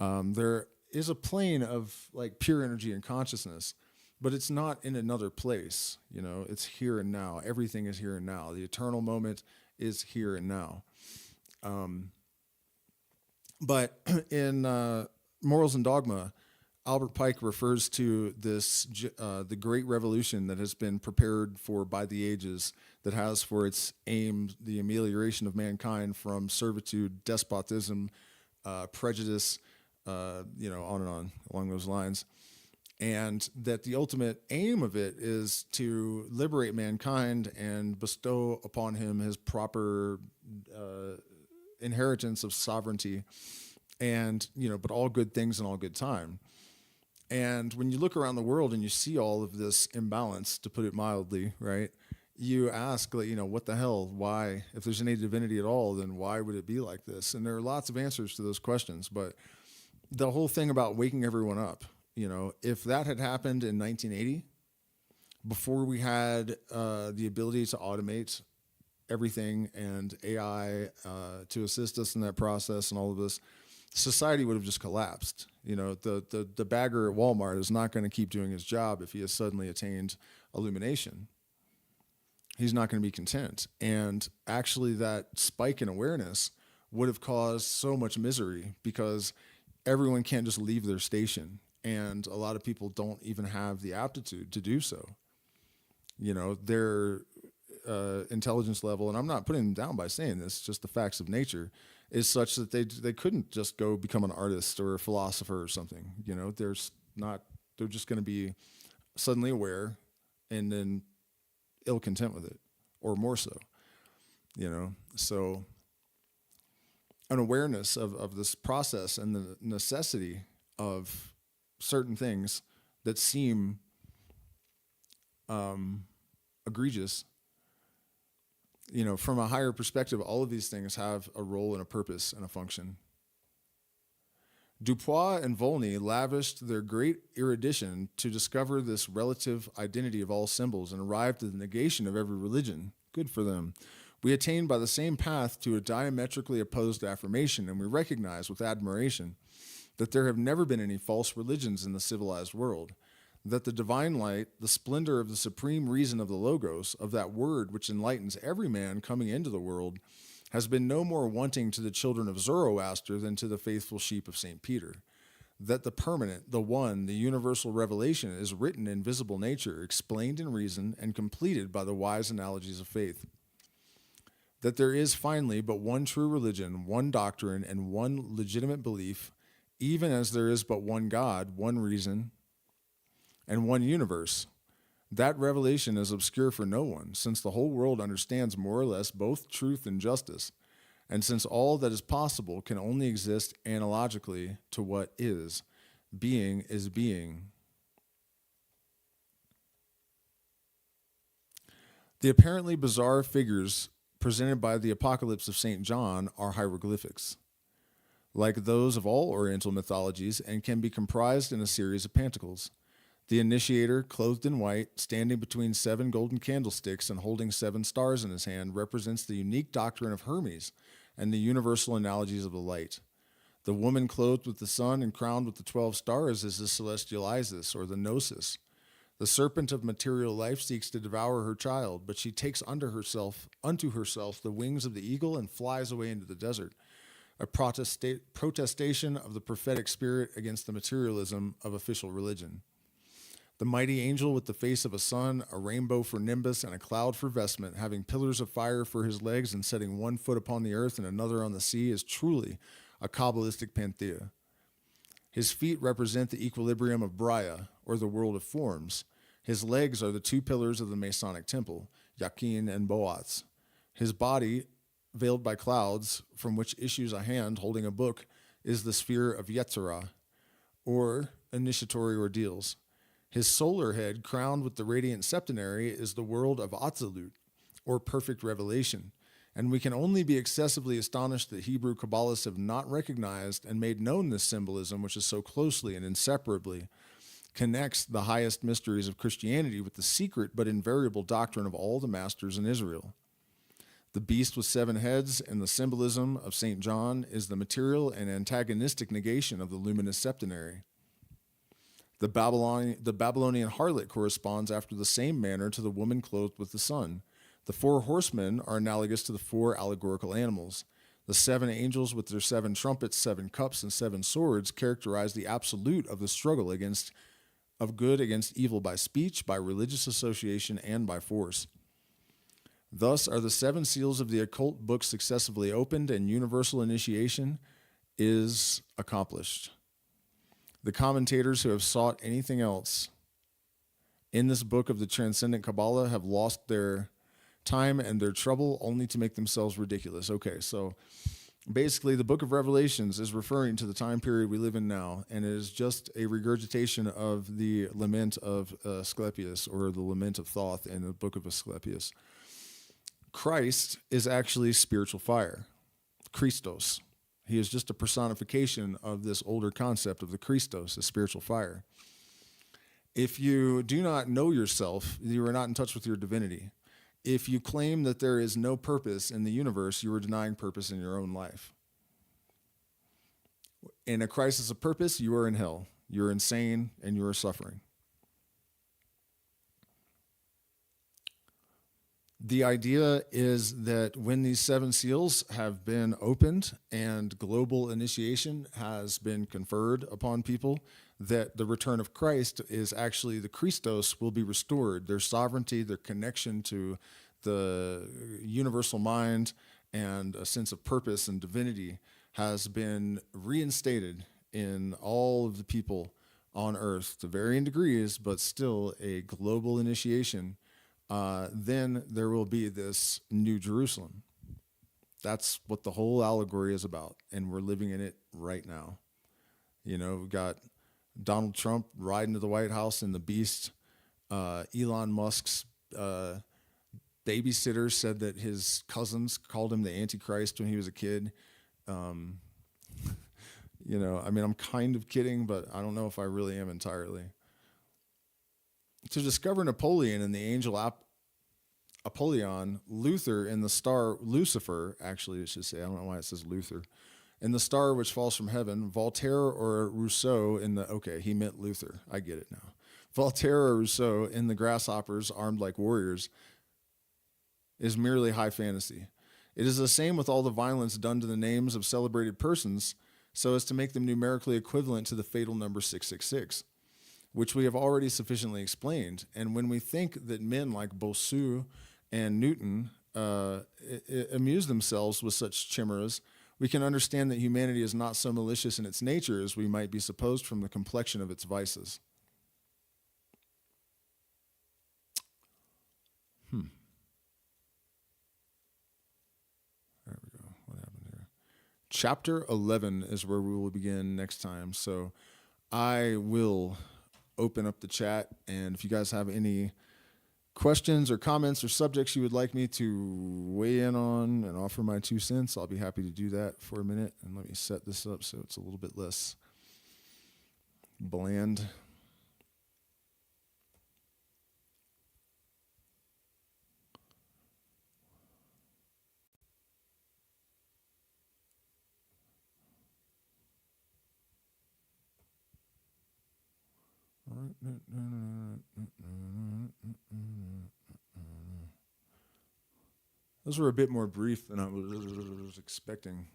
There is a plane of like pure energy and consciousness, but it's not in another place. You know, it's here and now. Everything is here and now. The eternal moment is here and now. But in Morals and Dogma, Albert Pike refers to this, the great revolution that has been prepared for by the ages, that has for its aim the amelioration of mankind from servitude, despotism, prejudice, on and on along those lines. And that the ultimate aim of it is to liberate mankind and bestow upon him his proper inheritance of sovereignty, and but all good things in all good time. And when you look around the world and you see all of this imbalance, to put it mildly, right, you ask, what the hell? Why? If there's any divinity at all, then why would it be like this? And there are lots of answers to those questions. But the whole thing about waking everyone up, if that had happened in 1980, before we had the ability to automate everything and AI to assist us in that process and all of this, society would have just collapsed. The bagger at Walmart is not going to keep doing his job if he has suddenly attained illumination. He's not going to be content. And actually that spike in awareness would have caused so much misery, because everyone can't just leave their station. And a lot of people don't even have the aptitude to do so. Their intelligence level, and I'm not putting them down by saying this, just the facts of nature, is such that they couldn't just go become an artist or a philosopher or something. They're just going to be suddenly aware and then ill content with it, or more so. So an awareness of this process and the necessity of certain things that seem egregious From a higher perspective, all of these things have a role and a purpose and a function. Dupois and Volney lavished their great erudition to discover this relative identity of all symbols and arrived at the negation of every religion. Good for them. We attain by the same path to a diametrically opposed affirmation, and we recognize with admiration that there have never been any false religions in the civilized world, that the divine light, the splendor of the supreme reason of the Logos, of that word which enlightens every man coming into the world, has been no more wanting to the children of Zoroaster than to the faithful sheep of St. Peter, that the permanent, the one, the universal revelation is written in visible nature, explained in reason, and completed by the wise analogies of faith, that there is finally but one true religion, one doctrine, and one legitimate belief, even as there is but one God, one reason, and one universe. That revelation is obscure for no one, since the whole world understands more or less both truth and justice, and since all that is possible can only exist analogically to what is. Being is being. The apparently bizarre figures presented by the Apocalypse of St. John are hieroglyphics, like those of all Oriental mythologies, and can be comprised in a series of pantacles. The initiator, clothed in white, standing between 7 golden candlesticks and holding 7 stars in his hand, represents the unique doctrine of Hermes and the universal analogies of the light. The woman clothed with the sun and crowned with the 12 stars is the celestial Isis, or the Gnosis. The serpent of material life seeks to devour her child, but she takes unto herself the wings of the eagle and flies away into the desert, a protestation of the prophetic spirit against the materialism of official religion. The mighty angel with the face of a sun, a rainbow for nimbus, and a cloud for vestment, having pillars of fire for his legs and setting one foot upon the earth and another on the sea, is truly a Kabbalistic panthea. His feet represent the equilibrium of Braya, or the world of forms. His legs are the 2 pillars of the Masonic temple, Yakin and Boaz. His body, veiled by clouds, from which issues a hand holding a book, is the sphere of Yetzirah, or initiatory ordeals. His solar head, crowned with the radiant septenary, is the world of Atzilut, or perfect revelation, and we can only be excessively astonished that Hebrew Kabbalists have not recognized and made known this symbolism, which is so closely and inseparably connects the highest mysteries of Christianity with the secret but invariable doctrine of all the masters in Israel. The beast with 7 heads and the symbolism of St. John is the material and antagonistic negation of the luminous septenary. The Babylonian harlot corresponds after the same manner to the woman clothed with the sun. The 4 horsemen are analogous to the 4 allegorical animals. The 7 angels with their 7 trumpets, 7 cups, and 7 swords characterize the absolute of the struggle of good against evil by speech, by religious association, and by force. Thus are the 7 seals of the occult books successively opened, and universal initiation is accomplished. The commentators who have sought anything else in this book of the Transcendent Kabbalah have lost their time and their trouble only to make themselves ridiculous. Okay, so basically the book of Revelations is referring to the time period we live in now, and it is just a regurgitation of the lament of Asclepius, or the lament of Thoth in the book of Asclepius. Christ is actually spiritual fire, Christos. He is just a personification of this older concept of the Christos, the spiritual fire. If you do not know yourself, you are not in touch with your divinity. If you claim that there is no purpose in the universe, you are denying purpose in your own life. In a crisis of purpose, you are in hell. You're insane and you are suffering. The idea is that when these 7 seals have been opened and global initiation has been conferred upon people, that the return of Christ is actually the Christos will be restored. Their sovereignty, their connection to the universal mind, and a sense of purpose and divinity has been reinstated in all of the people on earth to varying degrees, but still a global initiation. Then there will be this New Jerusalem. That's what the whole allegory is about, and we're living in it right now. You know, we've got Donald Trump riding to the White House in the Beast, Elon Musk's babysitter said that his cousins called him the Antichrist when he was a kid. You know, I mean, I'm kind of kidding, but I don't know if I really am entirely. To discover Napoleon in the angel Apollyon, Luther in the star Lucifer, actually it should say, I don't know why it says Luther, in the star which falls from heaven, Voltaire or Rousseau in the, okay, he meant Luther, I get it now. Voltaire or Rousseau in the grasshoppers armed like warriors is merely high fantasy. It is the same with all the violence done to the names of celebrated persons so as to make them numerically equivalent to the fatal number 666, which we have already sufficiently explained. And when we think that men like Bossuet and Newton amuse themselves with such chimeras, we can understand that humanity is not so malicious in its nature as we might be supposed from the complexion of its vices. There we go. What happened here? Chapter 11 is where we will begin next time. So I will open up the chat, and if you guys have any questions or comments or subjects you would like me to weigh in on and offer my 2 cents, I'll be happy to do that for a minute. And let me set this up so it's a little bit less bland. Those were a bit more brief than I was expecting.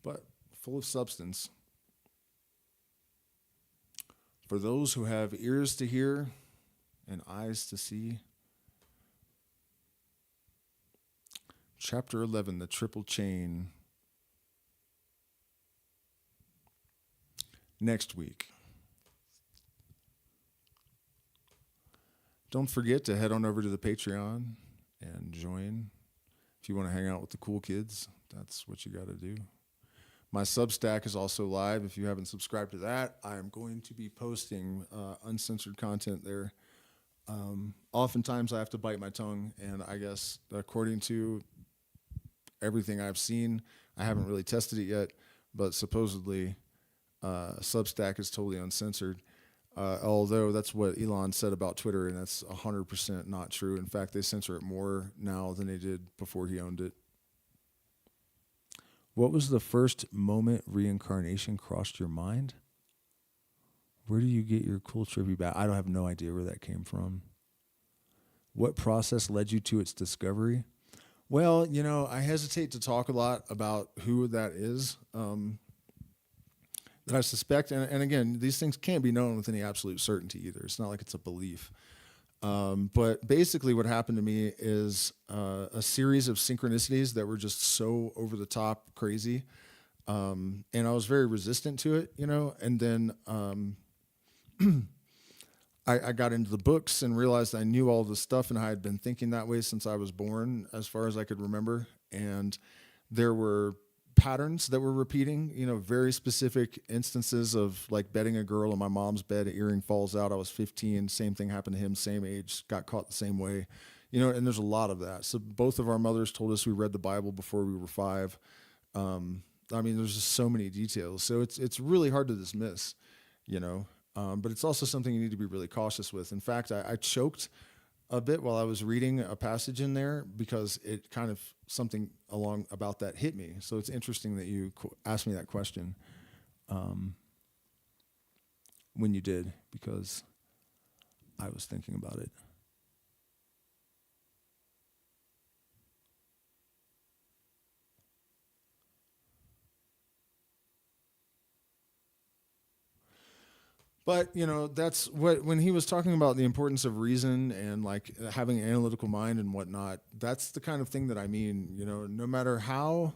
But full of substance. For those who have ears to hear and eyes to see. Chapter 11, the triple chain. Next week. Don't forget to head on over to the Patreon and join. If you want to hang out with the cool kids, that's what you got to do. My Substack is also live. If you haven't subscribed to that, I am going to be posting uncensored content there. Oftentimes I have to bite my tongue, and I guess according to everything I've seen, I haven't really tested it yet, but supposedly Substack is totally uncensored. Although that's what Elon said about Twitter, and that's 100% not true. In fact, they censor it more now than they did before he owned it. What was the first moment reincarnation crossed your mind? Where do you get your cool trivia back? I don't have no idea where that came from. What process led you to its discovery? Well, you know, I hesitate to talk a lot about who that is. That I suspect, and again, these things can't be known with any absolute certainty either. It's not like it's a belief. But basically what happened to me is a series of synchronicities that were just so over the top crazy. And I was very resistant to it, you know, and then I got into the books and realized I knew all this stuff, and I had been thinking that way since I was born, as far as I could remember. And there were patterns that were repeating, you know, very specific instances of like bedding a girl in my mom's bed, an earring falls out. I was 15. Same thing happened to him, same age, got caught the same way, you know, and there's a lot of that. So both of our mothers told us we read the Bible before we were 5. I mean, there's just so many details. So it's really hard to dismiss, you know, but it's also something you need to be really cautious with. In fact, I choked a bit while I was reading a passage in there because it kind of something along about that hit me. So it's interesting that you asked me that question when you did, because I was thinking about it. But, you know, that's what, when he was talking about the importance of reason and like having an analytical mind and whatnot, that's the kind of thing that I mean, you know, no matter how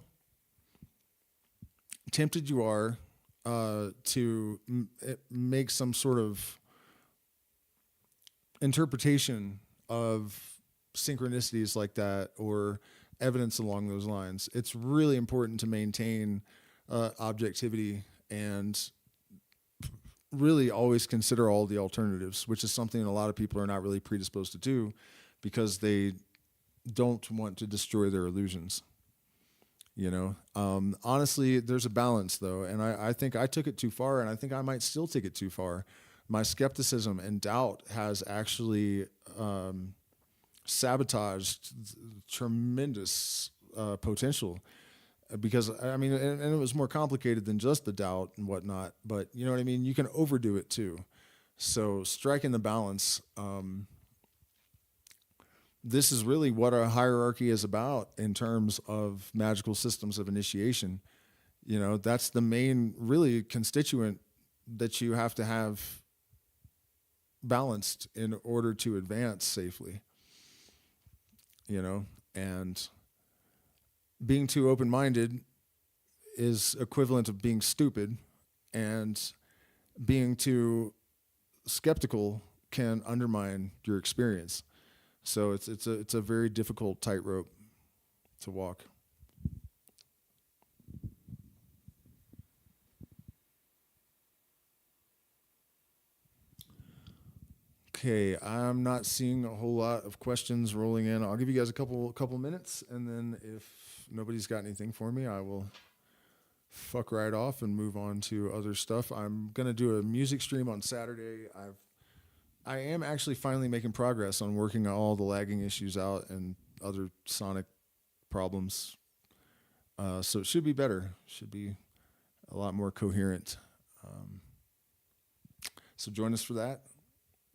tempted you are to make some sort of interpretation of synchronicities like that or evidence along those lines, it's really important to maintain objectivity and really always consider all the alternatives, which is something a lot of people are not really predisposed to do because they don't want to destroy their illusions. Honestly, there's a balance though, and I think I took it too far, and I think I might still take it too far. My skepticism and doubt has actually sabotaged tremendous potential, because I mean, and it was more complicated than just the doubt and whatnot. But you know what I mean? You can overdo it too. So striking the balance. This is really what a hierarchy is about in terms of magical systems of initiation. That's the main really constituent that you have to have balanced in order to advance safely. And being too open-minded is equivalent of being stupid, and being too skeptical can undermine your experience. So it's a very difficult tightrope to walk. Okay, I'm not seeing a whole lot of questions rolling in. I'll give you guys a couple minutes, and then if nobody's got anything for me, I will fuck right off and move on to other stuff. I'm gonna do a music stream on Saturday. I am actually finally making progress on working all the lagging issues out and other sonic problems. So it should be better. Should be a lot more coherent. So join us for that.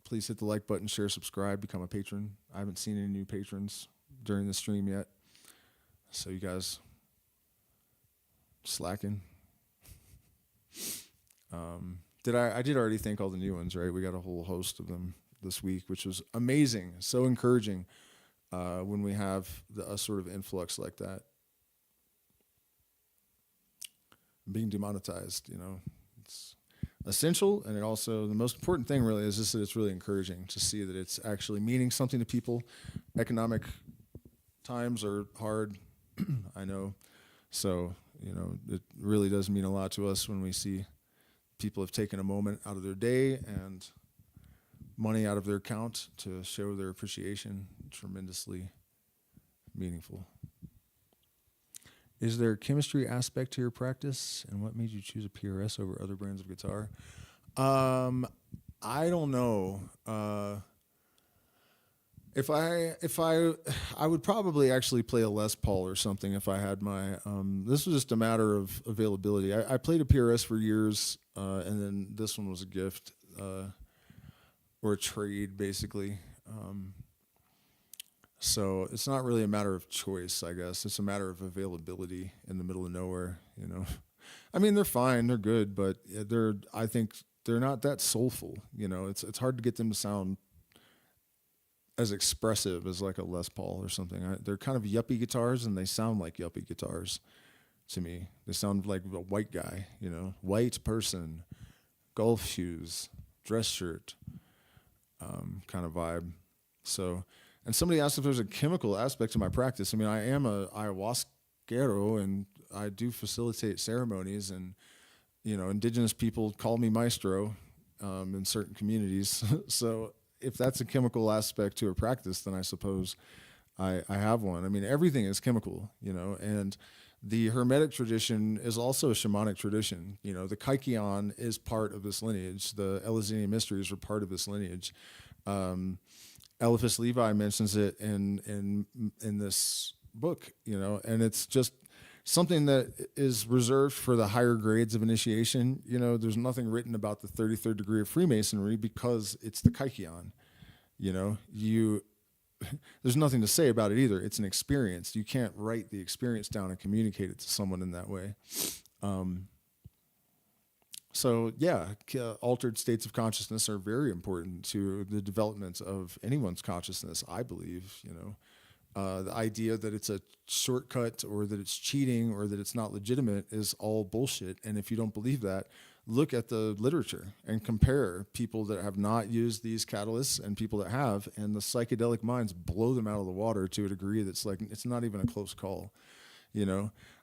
Please hit the like button, share, subscribe, become a patron. I haven't seen any new patrons during the stream yet. So you guys slacking. I did already thank all the new ones, right? We got a whole host of them this week, which was amazing. So encouraging when we have a sort of influx like that. Being demonetized, it's essential, and it also, the most important thing really is just that it's really encouraging to see that it's actually meaning something to people. Economic times are hard, I know. So, it really does mean a lot to us when we see people have taken a moment out of their day and money out of their account to show their appreciation. Tremendously meaningful. Is there a chemistry aspect to your practice, and what made you choose a PRS over other brands of guitar? I don't know. If I would probably actually play a Les Paul or something if I had my. This was just a matter of availability. I played a PRS for years, and then this one was a gift or a trade, basically. So it's not really a matter of choice, I guess. It's a matter of availability in the middle of nowhere. I mean, they're fine, they're good, but I think they're not that soulful. It's hard to get them to sound as expressive as like a Les Paul or something. They're kind of yuppie guitars, and they sound like yuppie guitars to me. They sound like a white guy, white person, golf shoes, dress shirt, kind of vibe. So, and somebody asked if there's a chemical aspect to my practice. I mean, I am a ayahuasquero, and I do facilitate ceremonies, and indigenous people call me maestro in certain communities. So if that's a chemical aspect to a practice, then I suppose I have one. I mean, everything is chemical, and the Hermetic tradition is also a shamanic tradition. The Kaikion is part of this lineage. The Eleusinian mysteries are part of this lineage. Éliphas Lévi mentions it in this book, and it's just something that is reserved for the higher grades of initiation. There's nothing written about the 33rd degree of Freemasonry because it's the Kaikion. There's nothing to say about it either. It's an experience. You can't write the experience down and communicate it to someone in that way. So yeah, altered states of consciousness are very important to the development of anyone's consciousness, I believe. The idea that it's a shortcut or that it's cheating or that it's not legitimate is all bullshit. And if you don't believe that, look at the literature and compare people that have not used these catalysts and people that have, and the psychedelic minds blow them out of the water to a degree that's like, it's not even a close call.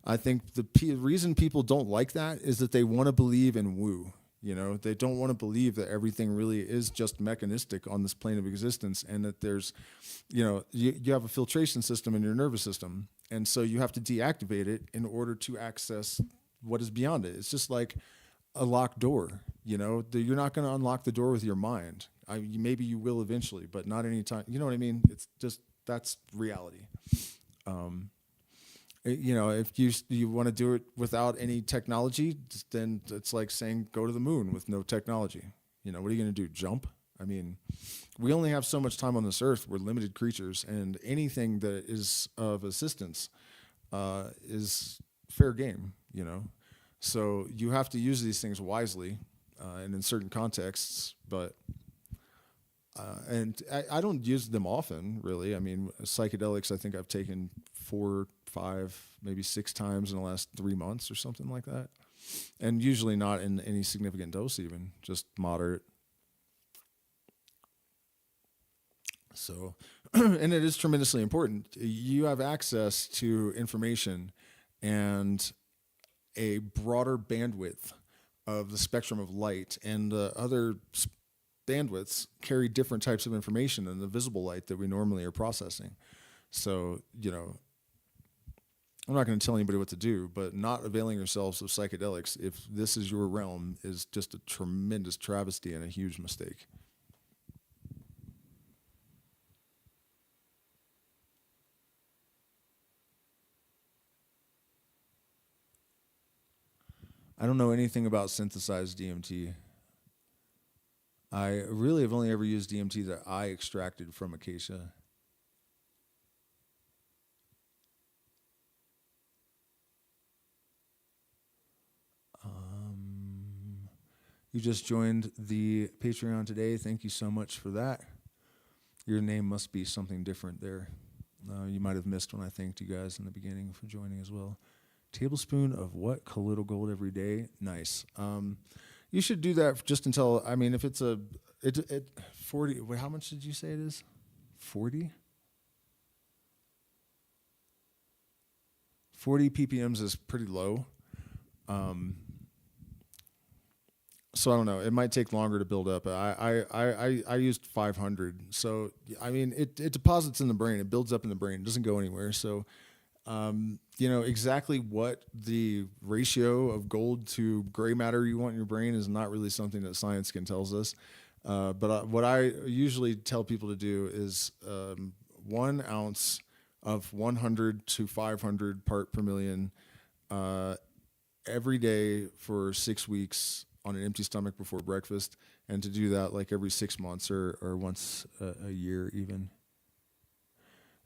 I think the reason people don't like that is that they want to believe in woo. You know, they don't want to believe that everything really is just mechanistic on this plane of existence, and that there's, you know, you have a filtration system in your nervous system, and so you have to deactivate it in order to access what is beyond it. It's just like a locked door. You know, you're not going to unlock the door with your mind. Maybe you will eventually, but not anytime. You know what I mean? It's just, that's reality. You know, if you want to do it without any technology, then it's like saying go to the moon with no technology. You know, what are you going to do? Jump? I mean, we only have so much time on this earth. We're limited creatures, and anything that is of assistance is fair game. You know, so you have to use these things wisely and in certain contexts. But and I don't use them often, really. I mean, psychedelics, I think I've taken 4, 5, maybe 6 times in the last 3 months or something like that. And usually not in any significant dose, even just moderate. So, and it is tremendously important. You have access to information and a broader bandwidth of the spectrum of light, and other bandwidths carry different types of information than the visible light that we normally are processing. So, you know, I'm not going to tell anybody what to do, but not availing yourselves of psychedelics, if this is your realm, is just a tremendous travesty and a huge mistake. I don't know anything about synthesized DMT. I really have only ever used DMT that I extracted from acacia. You just joined the Patreon today. Thank you so much for that. Your name must be something different there. You might have missed when I thanked you guys in the beginning for joining as well. Tablespoon of what? Colloidal gold every day? Nice. You should do that just until, I mean, if it's 40, wait, how much did you say it is? 40? 40 ppms is pretty low. So I don't know. It might take longer to build up. I used 500. So, I mean, it deposits in the brain. It builds up in the brain. It doesn't go anywhere. So, you know, exactly what the ratio of gold to gray matter you want in your brain is not really something that science can tell us. But what I usually tell people to do is 1 ounce of 100 to 500 part per million every day for 6 weeks on an empty stomach before breakfast, and to do that like every 6 months or once a year even.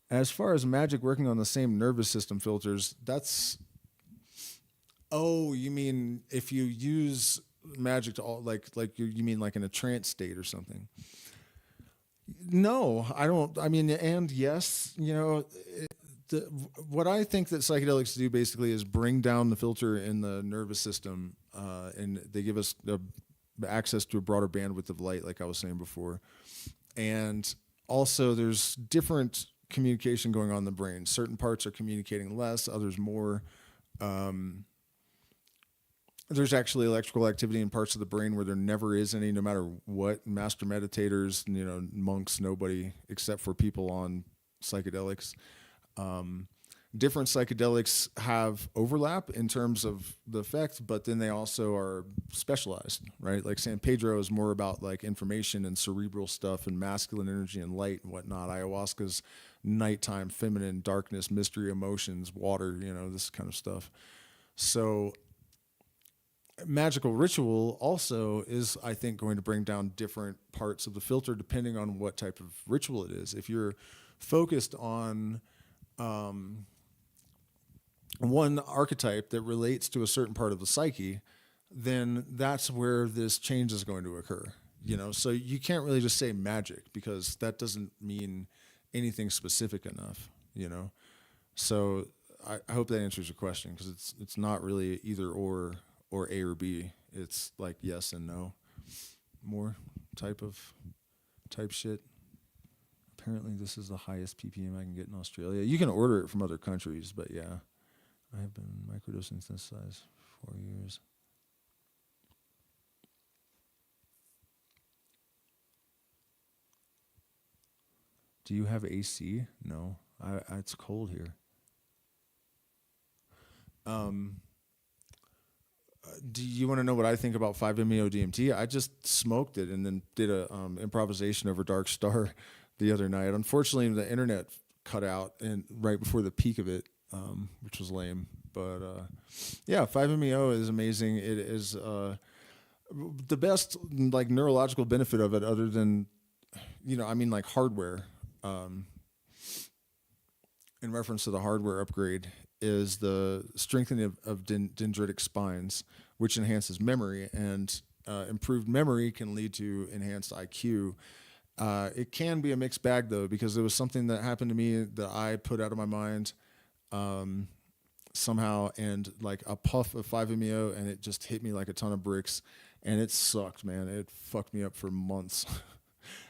As far as Magick working on the same nervous system filters, that's... Oh, you mean if you use Magick to all, like you mean like in a trance state or something? No, I don't. I mean, and yes, you know, what I think that psychedelics do basically is bring down the filter in the nervous system, and they give us access to a broader bandwidth of light, like I was saying before. And also, there's different communication going on in the brain. Certain parts are communicating less, others more. There's actually electrical activity in parts of the brain where there never is any, no matter what. Master meditators, you know, monks, nobody, except for people on psychedelics. Different psychedelics have overlap in terms of the effect, but then they also are specialized, right? Like San Pedro is more about like information and cerebral stuff and masculine energy and light and whatnot. Ayahuasca's nighttime, feminine, darkness, mystery, emotions, water, you know, this kind of stuff. So magical ritual also is, I think, going to bring down different parts of the filter depending on what type of ritual it is. If you're focused on one archetype that relates to a certain part of the psyche, then that's where this change is going to occur. You know, so you can't really just say magic, because that doesn't mean anything specific enough, you know. So I hope that answers your question, because it's not really either or A or B. It's like yes and no, more type shit. Apparently this is the highest ppm I can get in Australia. You can order it from other countries, but yeah, I have been microdosing synthesized for 4 years. Do you have AC? No, it's cold here. Do you want to know what I think about 5-MeO DMT? I just smoked it and then did a improvisation over Dark Star the other night. Unfortunately, the internet cut out and right before the peak of it, which was lame. But yeah, 5-MeO is amazing. It is the best like neurological benefit of it, other than like hardware. In reference to the hardware upgrade, is the strengthening of dendritic spines, which enhances memory, and improved memory can lead to enhanced IQ. It can be a mixed bag, though, because there was something that happened to me that I put out of my mind somehow, and like a puff of 5-MeO, and it just hit me like a ton of bricks, and it sucked, man. It fucked me up for months.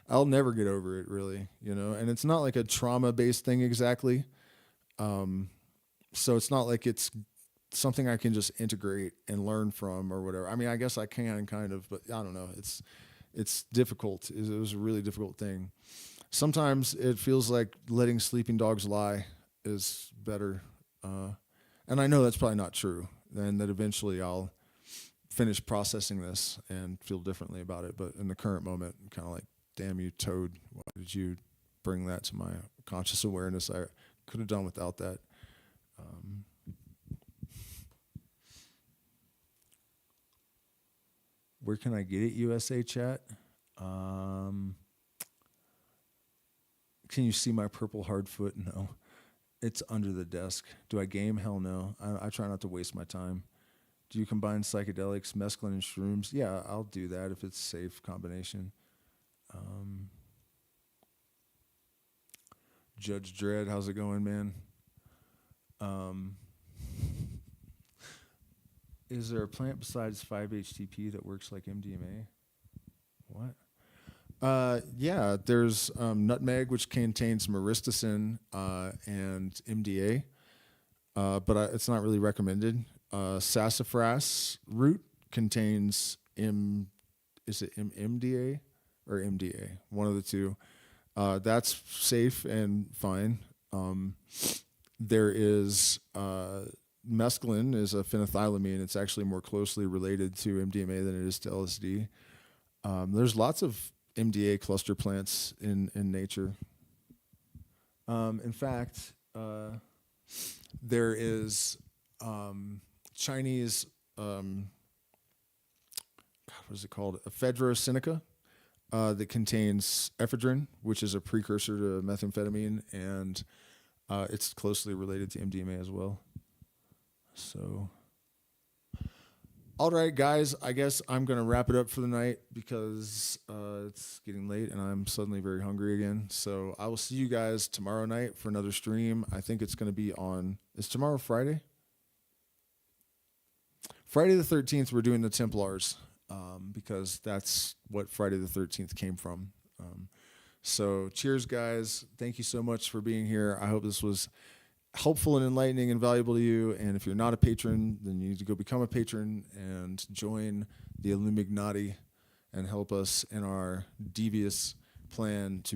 I'll never get over it, really, and it's not like a trauma-based thing exactly. So it's not like it's something I can just integrate and learn from or whatever. I mean, I guess I can kind of, but I don't know. It's difficult. It was a really difficult thing. Sometimes it feels like letting sleeping dogs lie is better. And I know that's probably not true, and that eventually I'll finish processing this and feel differently about it. But in the current moment, I'm kind of like, damn you, Toad. Why did you bring that to my conscious awareness? I could have done without that. Where can I get it, USA chat? Can you see my purple hard foot? No. It's under the desk. Do I game? Hell no. I try not to waste my time. Do you combine psychedelics, mescaline, and shrooms? Yeah, I'll do that if it's a safe combination. Judge Dredd, how's it going, man? Is there a plant besides 5-HTP that works like MDMA? What? Yeah, there's nutmeg, which contains myristicin and MDA, but it's not really recommended. Sassafras root contains MDA or MDA? One of the two. That's safe and fine. There is mescaline is a phenethylamine. It's actually more closely related to MDMA than it is to LSD. There's lots of MDA cluster plants in nature. In fact, there is Chinese, what is it called? Ephedra sinica that contains ephedrine, which is a precursor to methamphetamine, and it's closely related to MDMA as well. So, all right, guys, I guess I'm going to wrap it up for the night because it's getting late and I'm suddenly very hungry again. So I will see you guys tomorrow night for another stream. I think it's going to be on, is tomorrow Friday? Friday the 13th, we're doing the Templars because that's what Friday the 13th came from. So cheers, guys. Thank you so much for being here. I hope this was helpful and enlightening and valuable to you. And if you're not a patron, then you need to go become a patron and join the Illuminati and help us in our devious plan to